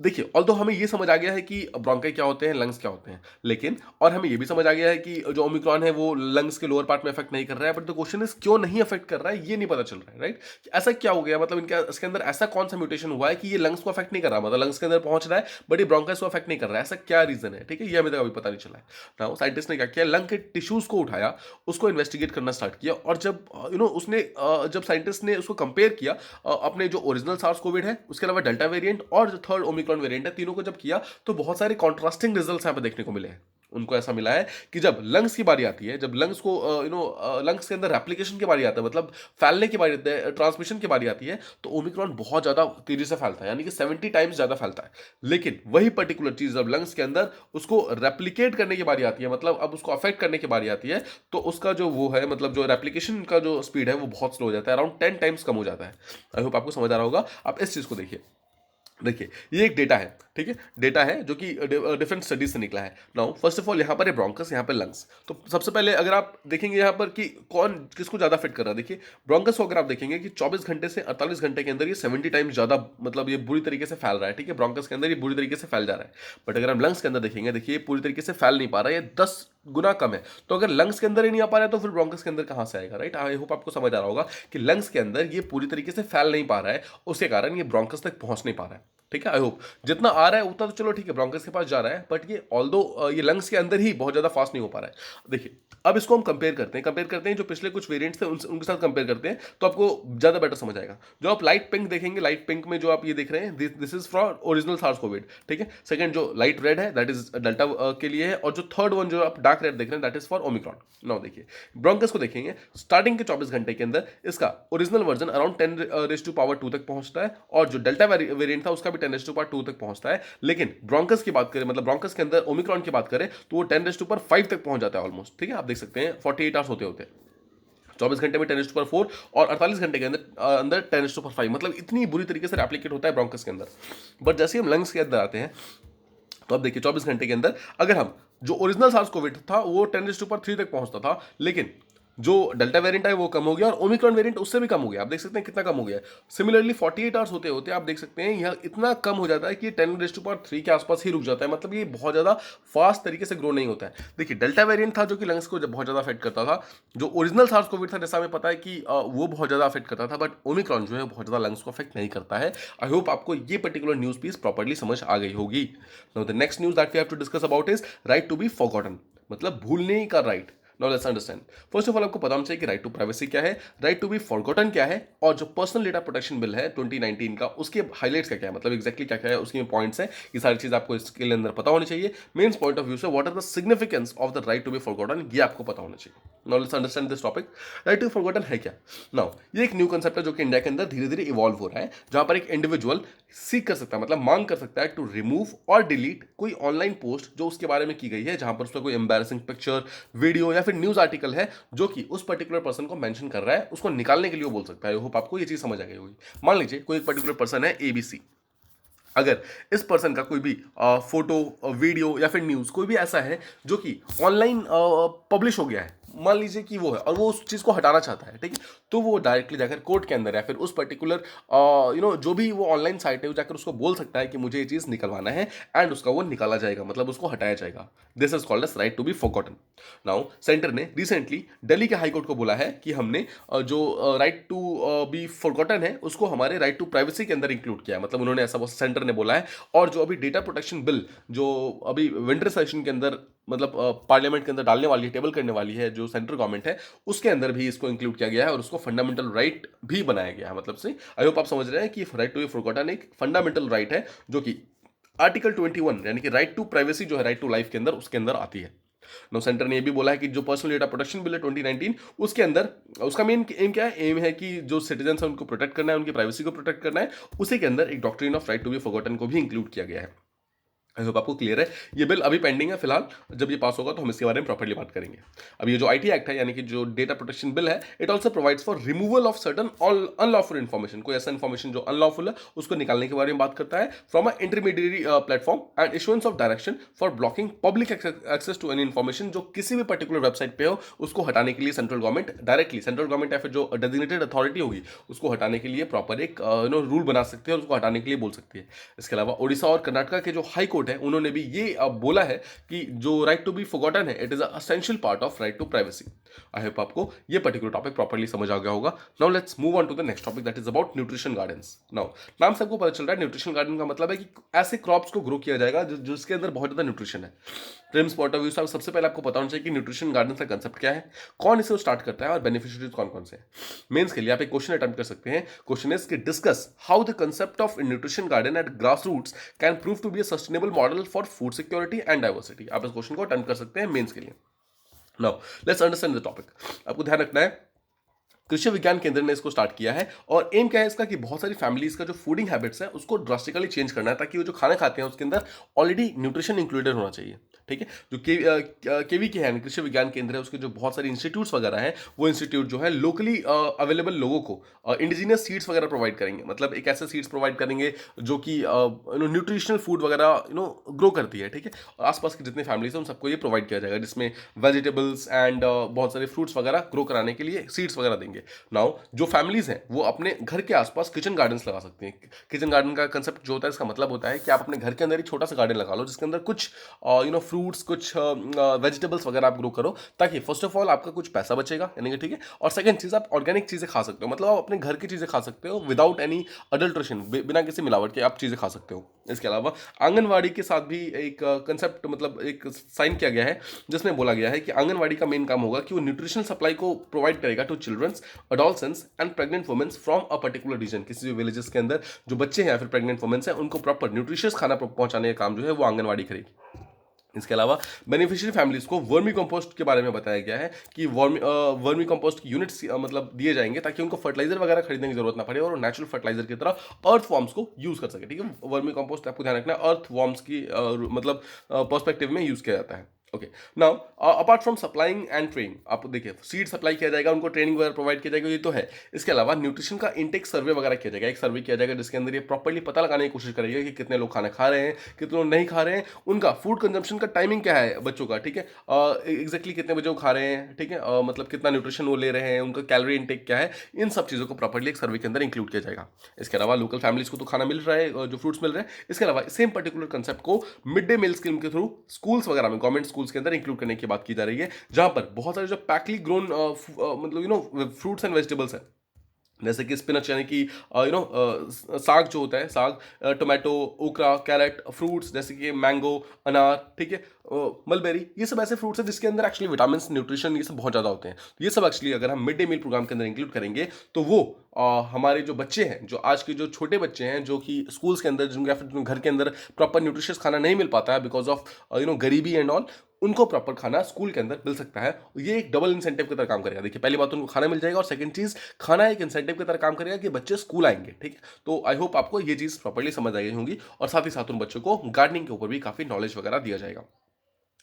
देखिए ऑल्दो हमें ये समझ आ गया है कि ब्रोंकाई क्या होते हैं, लंग्स क्या होते हैं, लेकिन और हमें ये भी समझ आ गया है कि जो ओमिक्रॉन है वो लंग्स के लोअर पार्ट में अफेक्ट नहीं कर रहा है, बट द क्वेश्चन इज क्यों नहीं अफेक्ट कर रहा है, ये नहीं पता चल रहा है, राइट। ऐसा क्या हो गया, मतलब इनका इसके अंदर ऐसा कौन सा म्यूटेशन हुआ है कि ये लंग्स को अफेक्ट नहीं कर रहा, मतलब लंग्स के अंदर पहुंच रहा है बट ये ब्रोंकाइस को अफेक्ट नहीं कर रहा है, ऐसा क्या रीजन है, ठीक है। ये हमें तक अभी पता नहीं चला है। ना साइंटिस्ट ने क्या किया, लंग के टिश्यूज को उठाया, उसको इन्वेस्टिगेट करना स्टार्ट किया, और जब उसने जब साइंटिस्ट ने उसको कंपेयर किया अपने जो ओरिजिनल सार्स कोविड है, उसके अलावा डेल्टा वेरिएंट और जो थर्ड ओमिक्रॉन वेरिएंट है, तीनों को जब किया तो बहुत सारे कॉन्ट्रास्टिंग रिजल्ट्स यहाँ पे देखने को मिले हैं। उनको ऐसा मिला है कि जब लंग्स की बारी आती है, जब लंग्स को लंग्स के अंदर रेप्लिकेशन की बारी आता है, मतलब फैलने की बारी आती है, ट्रांसमिशन की बारी आती है, तो ओमिक्रॉन बहुत ज्यादा तेजी से फैलता है, यानी कि 70 टाइम्स ज्यादा फैलता है। लेकिन वही पर्टिकुलर चीज जब लंग्स के अंदर उसको रेप्लिकेट करने की बारी आती है, मतलब अब उसको अफेक्ट करने की बारी आती है, तो उसका जो वो है, मतलब जो रेप्लिकेशन का जो स्पीड है वो बहुत स्लो हो जाता है, अराउंड 10 टाइम्स कम हो जाता है। आई होप आपको समझ आ रहा होगा। आप इस चीज को देखिए, देखिए ये एक डेटा है, ठीक है, डेटा है जो कि डिफरेंट स्टडीज से निकला है। नाउ फर्स्ट ऑफ ऑल यहाँ पर है ब्रोंकस, यहाँ पर लंग्स। तो सबसे पहले अगर आप देखेंगे यहाँ पर कि कौन किसको ज्यादा फिट कर रहा है, देखिए ब्रोंकस को अगर आप देखेंगे कि 24 घंटे से 48 घंटे के अंदर ये 70 टाइम्स ज्यादा, मतलब ये बुरी तरीके से फैल रहा है, ठीक है, ब्रोंकस के अंदर ये बुरी तरीके से फैल जा रहा है। बट अगर हम लंग्स के अंदर देखेंगे, देखिए पूरी तरीके से फैल नहीं पा रहा है, ये 10 गुना कम है। तो अगर लंग्स के अंदर ही नहीं आ पा रहा है तो फिर ब्रोंकस के अंदर कहां से आएगा, राइट। आई होप आपको समझ आ रहा होगा कि लंग्स के अंदर ये पूरी तरीके से फैल नहीं पा रहा है, उसके कारण ये ब्रोंकस तक पहुंच नहीं पा रहा है, ठीक है। आई होप जितना आ रहा है उतना तो चलो ठीक है, ब्रोंकस के पास जा रहा है, बट ये ऑल्दो ये लंग्स के अंदर ही बहुत ज़्यादा फास्ट नहीं हो पा रहा है। देखिए अब इसको हम कंपेयर करते हैं जो पिछले कुछ वेरिएंट्स थे उनके साथ कंपेयर करते हैं, तो आपको ज़्यादा बेटर समझ आएगा। जो आप लाइट पिंक देखेंगे, लाइट पिंक में जो आप ये देख रहे हैं, this is from original SARS covid, ठीक है। सेकंड जो लाइट रेड है दैट इज डेल्टा के लिए है, और जो थर्ड वन जो आप डार्क रेड देख रहे हैं that is for Omicron. Now देखिए ब्रोंकस को देखेंगे, स्टार्टिंग के 24 घंटे के अंदर इसका ओरिजिनल वर्जन अराउंड 10⁻² तक पहुंचता है, और जो डेल्टा वेरिएंट था उसका भी 10⁻² तक पहुंचता है। लेकिन ब्रोंकस की बात करें, मतलब ब्रोंकस के अंदर ओमिक्रॉन की बात करें, तो वो 10⁻5 तक पहुंच जाता है ऑलमोस्ट, ठीक है। आप देख सकते हैं 48 आवर्स होते होते 24 घंटे में 10⁻4 और 48 घंटे के अंदर अंदर 10⁻5, मतलब इतनी बुरी तरीके से रेप्लिकेट होता है ब्रोंकस के अंदर। बट जैसे हम लंग्स के अंदर आते हैं, तो अब देखिए 24 घंटे के अंदर अगर हम जो ओरिजिनल सार्स कोविड था वो 10⁻3 तक पहुंचता था, लेकिन जो डेल्टा वेरिएंट है वो कम हो गया, और ओमिक्रॉन वेरिएंट उससे भी कम हो गया। आप देख सकते हैं कितना कम हो गया है। सिमिलरली 48 आवर्स होते होते आप देख सकते हैं यह इतना कम हो जाता है कि 10⁻3 के आसपास ही रुक जाता है, मतलब ये बहुत ज़्यादा फास्ट तरीके से ग्रो नहीं होता है। देखिए डेल्टा वेरिएंट था जो कि लंग्स को बहुत ज़्यादा अफेक्ट करता था, जो ओरिजिनल सार्स कोविड था जैसा हमें पता है कि वो बहुत ज़्यादा अफेक्ट करता था, बट ओमिक्रॉन जो है बहुत ज़्यादा लंग्स को अफेक्ट नहीं करता है। आई होप आपको ये पर्टिकुलर न्यूज़ पीस प्रॉपर्ली समझ आ गई होगी। Now the next news that we have to discuss about is right to be forgotten, मतलब भूलने का right. Now let's understand. First of all आपको पता होना चाहिए कि राइट टू प्राइवेसी क्या है, राइट टू बी फॉरगॉटन क्या है, और जो पर्सनल डेटा प्रोटेक्शन बिल है 2019 का उसके हाइलाइट्स क्या है, मतलब एग्जैक्टली क्या है उसके पॉइंट्स है। ये सारी चीज आपको इसके अंदर पता होनी चाहिए। मेन्स पॉइंट ऑफ व्यू से what are the significance of the right to be forgotten, ये आपको पता होना चाहिए। Now let's understand this topic. Right to be forgotten है क्या। नाउ ये एक न्यू कंसेप्ट है जो कि इंडिया के अंदर धीरे धीरे इवॉल्व हो रहा है, जहां पर एक इंडिविजुअल सीख कर सकता है, मतलब मांग कर सकता है टू रिमूव और डिलीट कोई ऑनलाइन पोस्ट जो उसके बारे में की गई है, जहां पर उसका कोई एम्बैरेसिंग पिक्चर, वीडियो या फिर न्यूज आर्टिकल है जो कि उस पर्टिकुलर पर्सन को मेंशन कर रहा है, उसको निकालने के लिए वो बोल सकता है। आई होप आपको ये चीज समझ आ गई होगी। मान लीजिए कोई एक पर्टिकुलर पर्सन है ABC, अगर इस पर्सन का कोई भी फोटो, वीडियो या फिर न्यूज कोई भी ऐसा है जो कि ऑनलाइन पब्लिश हो गया है, मान लीजिए कि वो है और वो उस चीज को हटाना चाहता है, ठीक है, तो वो डायरेक्टली जाकर कोर्ट के अंदर या फिर उस पर्टिकुलर जो भी वो ऑनलाइन साइट है वो जाकर उसको बोल सकता है कि मुझे ये चीज निकलवाना है, एंड उसका वो निकाला जाएगा, मतलब उसको हटाया जाएगा। This is called as right to be forgotten. Now centre ने रिसेंटली दिल्ली के हाई कोर्ट को बोला है कि हमने जो राइट टू बी फॉरगॉटन है उसको हमारे राइट टू प्राइवेसी के अंदर इंक्लूड किया है, मतलब उन्होंने ऐसा सेंटर ने बोला है। और जो अभी डेटा प्रोटेक्शन बिल जो अभी विंटर सेशन के अंदर, मतलब पार्लियामेंट के अंदर डालने वाली है, टेबल करने वाली है जो सेंट्रल गवर्नमेंट है, उसके अंदर भी इसको इंक्लूड किया गया है और उसको फंडामेंटल राइट भी बनाया गया है। मतलब से आई होप आप समझ रहे हैं कि राइट टू बी फॉरगॉटन एक फंडामेंटल राइट है जो कि आर्टिकल 21 यानी कि राइट टू प्राइवेसी जो है राइट टू लाइफ के अंदर उसके अंदर आती है। नो सेंटर ने ये भी बोला है कि जो पर्सनल डेटा प्रोटेक्शन बिल है 2019 उसके अंदर उसका मेन एम क्या है, एम है कि जो सिटीजन है उनको प्रोटेक्ट करना है, उनकी प्राइवेसी को प्रोटेक्ट करना है। उसी के अंदर एक doctrine of right to be forgotten को भी इंक्लूड किया गया है। आई होप आपको क्लियर है। ये बिल अभी पेंडिंग है फिलहाल, जब ये पास होगा तो हम इसके बारे में प्रॉपर्ली बात करेंगे। अब ये जो IT एक्ट है यानी कि जो डेटा प्रोटेक्शन बिल है, it also provides for removal of certain unlawful information, कोई ऐसा इन्फॉर्मेशन जो अनलॉफुल है उसको निकालने के बारे में बात करता है, from a intermediary platform and issuance of direction for blocking public access to any information, जो किसी भी पर्टिकुलर वेबसाइट पे हो उसको हटाने के लिए central government directly, central government या फिर जो डेजिग्नेटेड अथॉरिटी होगी उसको हटाने के लिए प्रॉपर एक रूल बना सकती है और उसको हटाने के लिए बोल सकती है। इसके अलावा ओडिशा और कर्नाटका के जो हाई कोर्ट है उन्होंने भी ये अब बोला है कि जो राइट टू बी फॉरगॉटन है it is essential part of right to privacy. I hope आपको ये पर्टिकुलर टॉपिक प्रॉपर्ली समझ आ गया होगा। Now let's move on to the next topic that is about nutrition gardens. नाउ नाम से आपको पता चल रहा है न्यूट्रिशन गार्डन का मतलब है कि ऐसे क्रॉप्स को ग्रो किया जाएगा जिसके अंदर बहुत ज्यादा न्यूट्रिशन है। ट्रिम्स पॉइंट ऑफ व्यू से सबसे पहले आपको पता होना चाहिए कि न्यूट्रिशन गार्डन का कंसेप्ट क्या है, कौन इसे स्टार्ट करता है और बेनिफिशियरीज कौन कौन से हैं। मेंस के लिए आप एक क्वेश्चन अटेम्प्ट कर सकते हैं। क्वेश्चन इज कि discuss how the concept of nutrition garden at grass roots can prove to be a sustainable model for food security and diversity. आप इस क्वेश्चन को अटेम्प्ट कर सकते हैं मेंस के लिए। Now let's understand the topic. आपको ध्यान रखना है कृषि विज्ञान केंद्र ने इसको स्टार्ट किया है और एम क्या है इसका कि बहुत सारी फैमिलीज का जो फूडिंग हैबिट्स है उसको ड्रास्टिकली चेंज करना है, ताकि वो जो खाना खाते हैं उसके अंदर ऑलरेडी न्यूट्रिशन इंक्लूडेड होना चाहिए। ठीक है, जो केवी के है कृषि विज्ञान केंद्र है उसके जो बहुत सारे इंस्टीट्यूट्स वगैरह हैं, वो इंस्टीट्यूट जो है लोकली अवेलेबल लोगों को इंडिजिनियस सीड्स वगैरह प्रोवाइड करेंगे, मतलब एक ऐसे सीड्स प्रोवाइड करेंगे जो कि न्यूट्रिशनल फूड वगैरह ग्रो करती है। ठीक है, और आसपास की जितनी फैमिलीज हैं उन सबको ये प्रोवाइड किया जाएगा, जिसमें वेजिटेबल्स एंड बहुत सारे फ्रूट्स वगैरह ग्रो कराने के लिए सीड्स वगैरह देंगे। करेंगे। नाउ जो फैमिलीज हैं वो अपने घर के आसपास किचन गार्डन्स लगा सकती हैं। किचन गार्डन का कंसेप्ट जो होता है, इसका मतलब होता है कि आप अपने घर के अंदर ही छोटा सा गार्डन लगा लो जिसके अंदर कुछ फ्रूट्स, कुछ वेजिटेबल्स वगैरह आप ग्रो करो, ताकि फर्स्ट ऑफ ऑल आपका कुछ पैसा बचेगा, यानी कि ठीक है, और सेकंड चीज़ आप ऑर्गेनिक चीज़ें खा सकते हो, मतलब आप अपने घर की चीज़ें खा सकते हो विदाउट एनी अडल्ट्रेशन, बिना किसी मिलावट के आप चीज़ें खा सकते हो। इसके अलावा आंगनवाड़ी के साथ भी एक कंसेप्ट, मतलब एक साइन किया गया है जिसमें बोला गया है कि आंगनवाड़ी का मेन काम होगा कि वो न्यूट्रिशनल सप्लाई को प्रोवाइड करेगा to childrens, adolescence and pregnant womens from a particular region. किसी भी विलेजेस के अंदर जो बच्चे हैं या फिर प्रेग्नेंट वुमेन्स हैं उनको प्रॉपर न्यूट्रिशियस खाना पहुंचाने का काम जो है वो आंगनवाड़ी करेगी। इसके अलावा बेनिफिशियरी फैमिलीज को वर्मी कंपोस्ट के बारे में बताया गया है कि वर्मी कंपोस्ट की यूनिट्स मतलब दिए जाएंगे ताकि उनको फर्टिलाइजर वगैरह खरीदने की जरूरत ना पड़े और नेचुरल फर्टिलाइजर की तरह अर्थ फॉर्म्स को यूज कर सके। ठीक है, वर्मी कंपोस्ट आपको ध्यान रखना है अर्थ फॉर्म्स की मतलब पर्सपेक्टिव में यूज किया जाता है। Okay, now apart from supplying and training, आप देखिए सीड सप्लाई किया जाएगा, उनको ट्रेनिंग वगैरह प्रोवाइड किया जाएगा, ये तो है। इसके अलावा न्यूट्रिशन का इंटेक सर्वे वगैरह किया जाएगा, एक सर्वे किया जाएगा जिसके अंदर ये प्रॉपर्ली पता लगाने की कोशिश करेगा कि कितने लोग खाना खा रहे हैं, कितने लोग नहीं खा रहे हैं, उनका फूड कंजम्पशन का टाइमिंग क्या है बच्चों का, ठीक है, एग्जैक्टली कितने बजे वो खा रहे हैं, ठीक है, मतलब कितना न्यूट्रिशन वो ले रहे हैं, उनका कैलोरी इंटेक क्या है, इन सब चीज़ों को प्रॉपर्ली एक सर्वे के अंदर इंक्लूड किया जाएगा। इसके अलावा लोकल फैमिलीज को तो खाना मिल रहा है, जो फ्रूट्स मिल रहे हैं, इसके अलावा सेम पर्टिकुलर कंसेप्ट को मिड डे मील स्कीम के थ्रू स्कूल्स वगैरह में, गवर्नमेंट स्कूल्स के अंदर इंक्लूड करने की बात की जा रही है, जहां पर बहुत सारे जो पैकली ग्रोन मतलब फ्रूट्स एंड वेजिटेबल्स है, जैसे कि स्पिनच यानी कि साग जो होता है, साग, टोमेटो, ओकरा, कैरेट, फ्रूट्स जैसे कि मैंगो, अनार, ठीक है, मलबेरी, ये सब ऐसे फ्रूट्स हैं जिसके अंदर एक्चुअली विटामिन, न्यूट्रिशन, ये सब बहुत ज़्यादा होते हैं। तो ये सब एक्चुअली अगर हम मिड डे मील प्रोग्राम के अंदर इंक्लूड करेंगे तो वो हमारे जो बच्चे हैं, जो आज के जो छोटे बच्चे हैं जो कि स्कूल्स के अंदर जिनके या फिर घर के अंदर प्रॉपर न्यूट्रिशियस खाना नहीं मिल पाता है बिकॉज ऑफ गरीबी एंड ऑल, उनको प्रॉपर खाना स्कूल के अंदर मिल सकता है। ये एक डबल इंसेंटिव की तरह काम करेगा। देखिए, पहली बात तो उनको खाना मिल जाएगा और सेकंड चीज, खाना एक इंसेंटिव की तरह काम करेगा कि बच्चे स्कूल आएंगे। ठीक है, तो आई होप आपको ये चीज प्रॉपर्ली समझ आई होंगी और साथ ही साथ उन बच्चों को गार्डनिंग के ऊपर भी काफी नॉलेज वगैरह दिया जाएगा।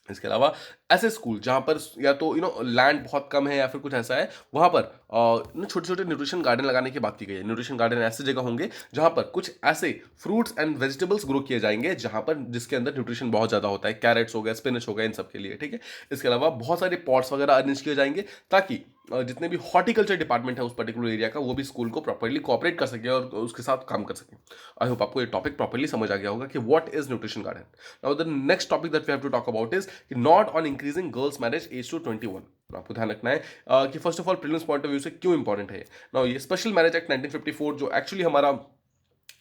इसके अलावा ऐसे स्कूल जहाँ पर या तो लैंड बहुत कम है या फिर कुछ ऐसा है, वहाँ पर छोटे छोटे न्यूट्रिशन गार्डन लगाने की बात की गई है। न्यूट्रिशन गार्डन ऐसी जगह होंगे जहाँ पर कुछ ऐसे फ्रूट्स एंड वेजिटेबल्स ग्रो किए जाएंगे जहाँ पर जिसके अंदर न्यूट्रिशन बहुत ज़्यादा होता है, कैरेट्स हो गए, स्पिनच हो गए, इन सब के लिए। ठीक है, इसके अलावा बहुत सारे पॉट्स वगैरह अरेंज किए जाएंगे ताकि जितने भी हॉर्टिकल्चर डिपार्टमेंट है उस पर्टिकुलर एरिया का, वो भी स्कूल को प्रॉपर्ली कोऑपरेट कर सके और उसके साथ काम कर सके। आई होप आपको ये टॉपिक प्रॉपर्ली समझ आ गया होगा कि what is nutrition garden. Now the next topic that we have to talk about is कि not on increasing girls marriage age to 21। आपको ध्यान रखना है कि first of all prelims point of view से क्यों इंपॉर्टेंट है। नाउ ये स्पेशल मैरिज एक्ट 1954 जो एक्चुअली हमारा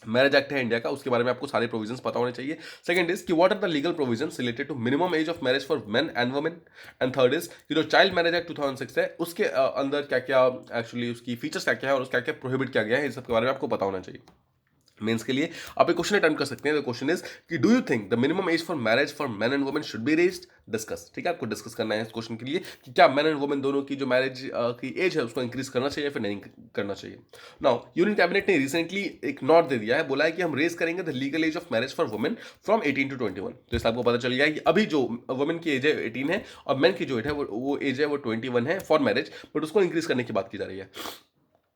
मैरिज एक्ट है इंडिया का, उसके बारे में आपको सारे प्रोविजंस पता होने चाहिए। सेकंड इज कि what are the legal provisions related to minimum age of marriage for men and women. And third is कि जो चाइल्ड मैरिज एक्ट 2006 है उसके अंदर क्या क्या एक्चुअली उसकी फीचर्स क्या क्या है और उसका क्या प्रोहिबिट किया गया है, इस सब के बारे में आपको पता होना चाहिए। मेंस के लिए आप एक क्वेश्चन अटेम्प्ट कर सकते हैं। द क्वेश्चन इज कि do you think the minimum age for marriage for man and women should be raised. Discuss, ठीक है, आपको डिस्कस करना है इस क्वेश्चन के लिए कि क्या मैन एंड वुमेन दोनों की जो मैरिज की एज है उसको इंक्रीज करना चाहिए फिर नहीं करना चाहिए। नाउ यूनियन कैबिनेट ने रिसेंटली एक नोट दे दिया है, बोला है कि हम रेज करेंगे the legal age of marriage for women from 18 to 21। तो इससे आपको पता चल गया है कि अभी जो वुमेन की एज है 18 है और मैन की जो एज है वो एज है वो 21 है फॉर मैरिज, बट उसको इंक्रीज करने की बात की जा रही है।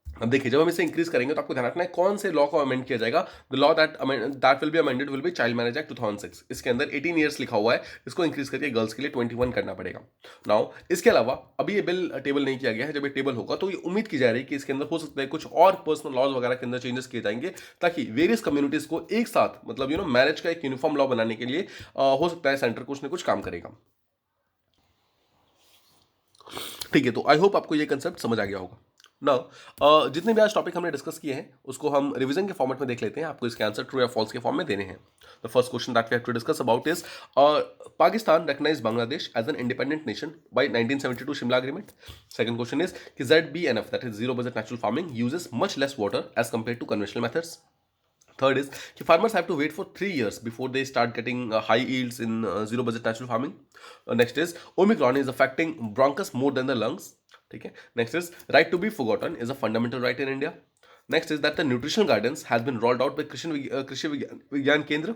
अब देखिए, जब हम इसे इंक्रीज करेंगे तो आपको ध्यान रखना है कौन से लॉ को अमेंड किया जाएगा। The law that will be amended will be child marriage act 2006। इसके अंदर 18 ईयर्स लिखा हुआ है, इसको इंक्रीज करके गर्ल्स के लिए 21 करना पड़ेगा। नाउ इसके अलावा अभी ये बिल टेबल नहीं किया गया है, जब ये टेबल होगा तो ये उम्मीद की जा रही है कि इसके अंदर हो सकता है कुछ और पर्सनल लॉज वगैरह के अंदर चेंजेस किए जाएंगे ताकि वेरियस कम्युनिटीज को एक साथ मतलब मैरिज का एक यूनिफॉर्म लॉ बनाने के लिए हो सकता है सेंटर कुछ ना कुछ काम करेगा। ठीक है, तो आई होप आपको ये कंसेप्ट समझ आ गया होगा। नाउ जितने भी आज टॉपिक हमने डिस्कस किए हैं उसको हम रिवीजन के फॉर्मेट में देख लेते हैं। आपको इसके आंसर ट्रू या फॉल्स के फॉर्म में देने हैं। The first question that we have to discuss about is Pakistan recognized Bangladesh as an independent nation by 1972 Shimla agreement. Second question is कि ZBNF that is zero budget natural farming uses much less water as compare to conventional methods. Third is कि farmers have to wait for 3 years before they start getting high yields in zero budget natural farming. Next is Omicron is affecting bronchus more than the lungs. ठीक है. Next is right to be forgotten is a fundamental right in India. Next is that the nutritional guidance has been rolled out by Krishi Vigyan Kendra.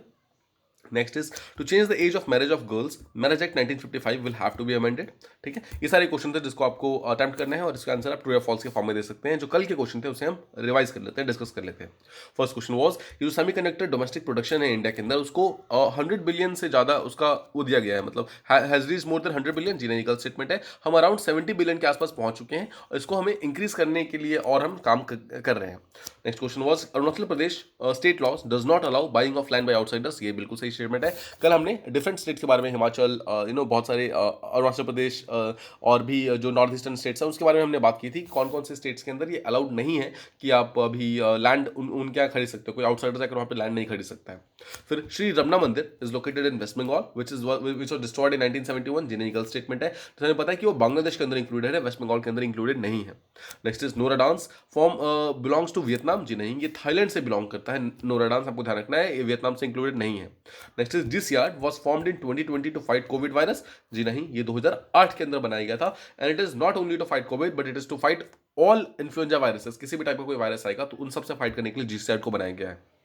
Next is to change the age of marriage of girls, marriage act 1955 will have to be amended. ठीक है, ये सारे question थे जिसको आपको attempt करना है और इसका आंसर आप ट्रू या फॉल्स के फॉर्म में दे सकते हैं। जो कल के क्वेश्चन थे उसे हम रिवाइज कर लेते हैं, डिस्कस कर लेते हैं। फर्स्ट क्वेश्चन वाज ये जो सेमीकंडक्टर डोमेस्टिक प्रोडक्शन है इंडिया के अंदर, उसको 100 बिलियन से ज्यादा उसका वो दिया गया है, मतलब has reach more than 100 billion. जी नहीं, गलत स्टेटमेंट है। हम अराउंड 70 बिलियन के आसपास पहुंच चुके हैं और इसको हमें इंक्रीज करने के लिए और हम काम कर रहे हैं। Next question was Arunachal Pradesh state laws does not allow buying of land by outsiders. ये बिल्कुल सही स्टेटमेंट है। कल हमने डिफरेंट स्टेट के बारे में, हिमाचल, बहुत सारे अरुणाचल प्रदेश और भी जो नॉर्थ ईस्टर्न स्टेट्स हैं उसके बारे में हमने बात की थी कि कौन कौन से स्टेट्स के अंदर ये अलाउड नहीं है कि आप अभी लैंड उनके यहाँ खरीद सकते हो, कोई आउटसाइडर जाकर वहाँ पे लैंड नहीं खरीद सकता है। फिर Shri Ramna Mandir is located in West Bengal which was destroyed in 1971। जिन्हें गलत स्टेटमेंट है। तो हमें पता है कि वो बांग्लादेश के अंदर इंक्लूडेड है, वेस्ट बंगाल के अंदर इंक्लूडेड नहीं है। Next is Nora dance form belongs to Vietnam. जी नहीं, ये थाईलैंड से बिलोंग करता है। नोरा डांस आपको ध्यान रखना है, ये वियतनाम से इंक्लूडेड नहीं है। Next is this yard was formed in 2020 to fight COVID virus. जी नहीं, ये 2008 के अंदर बनाया गया था। And it is not only to fight COVID but it is to fight all influenza viruses. किसी भी टाइप का कोई वायरस आएगा तो उन सबसे फाइट करने के लिए जीसीआर को बनाया गया है।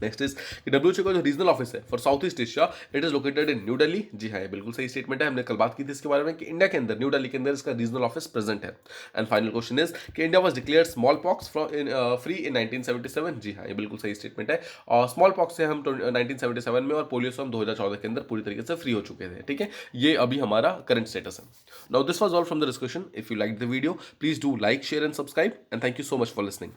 नेक्स्ट इज कि डब्ल्यूएचओ का जो रीजनल ऑफिस है for South East Asia, it is located in New Delhi. जी हाँ, ये बिल्कुल सही स्टेटमेंट है। हमने कल बात की थी इसके बारे में कि इंडिया के अंदर न्यू दिल्ली के अंदर इसका रीजनल ऑफिस प्रेजेंट है। एंड फाइनल क्वेश्चन इज कि India was declared small pox free in 1977। जी हाँ, ये बिल्कुल सही स्टेटमेंट है। और स्मॉल पॉक्स से हम 1977 में और पोलियो से हम 2014 के अंदर पूरी तरीके से फ्री हो चुके थे। ठीक है, ये अभी हमारा करंट स्टेटस है। Now this was all from the discussion. If you like the video please do like, share and subscribe and thank you so much for listening.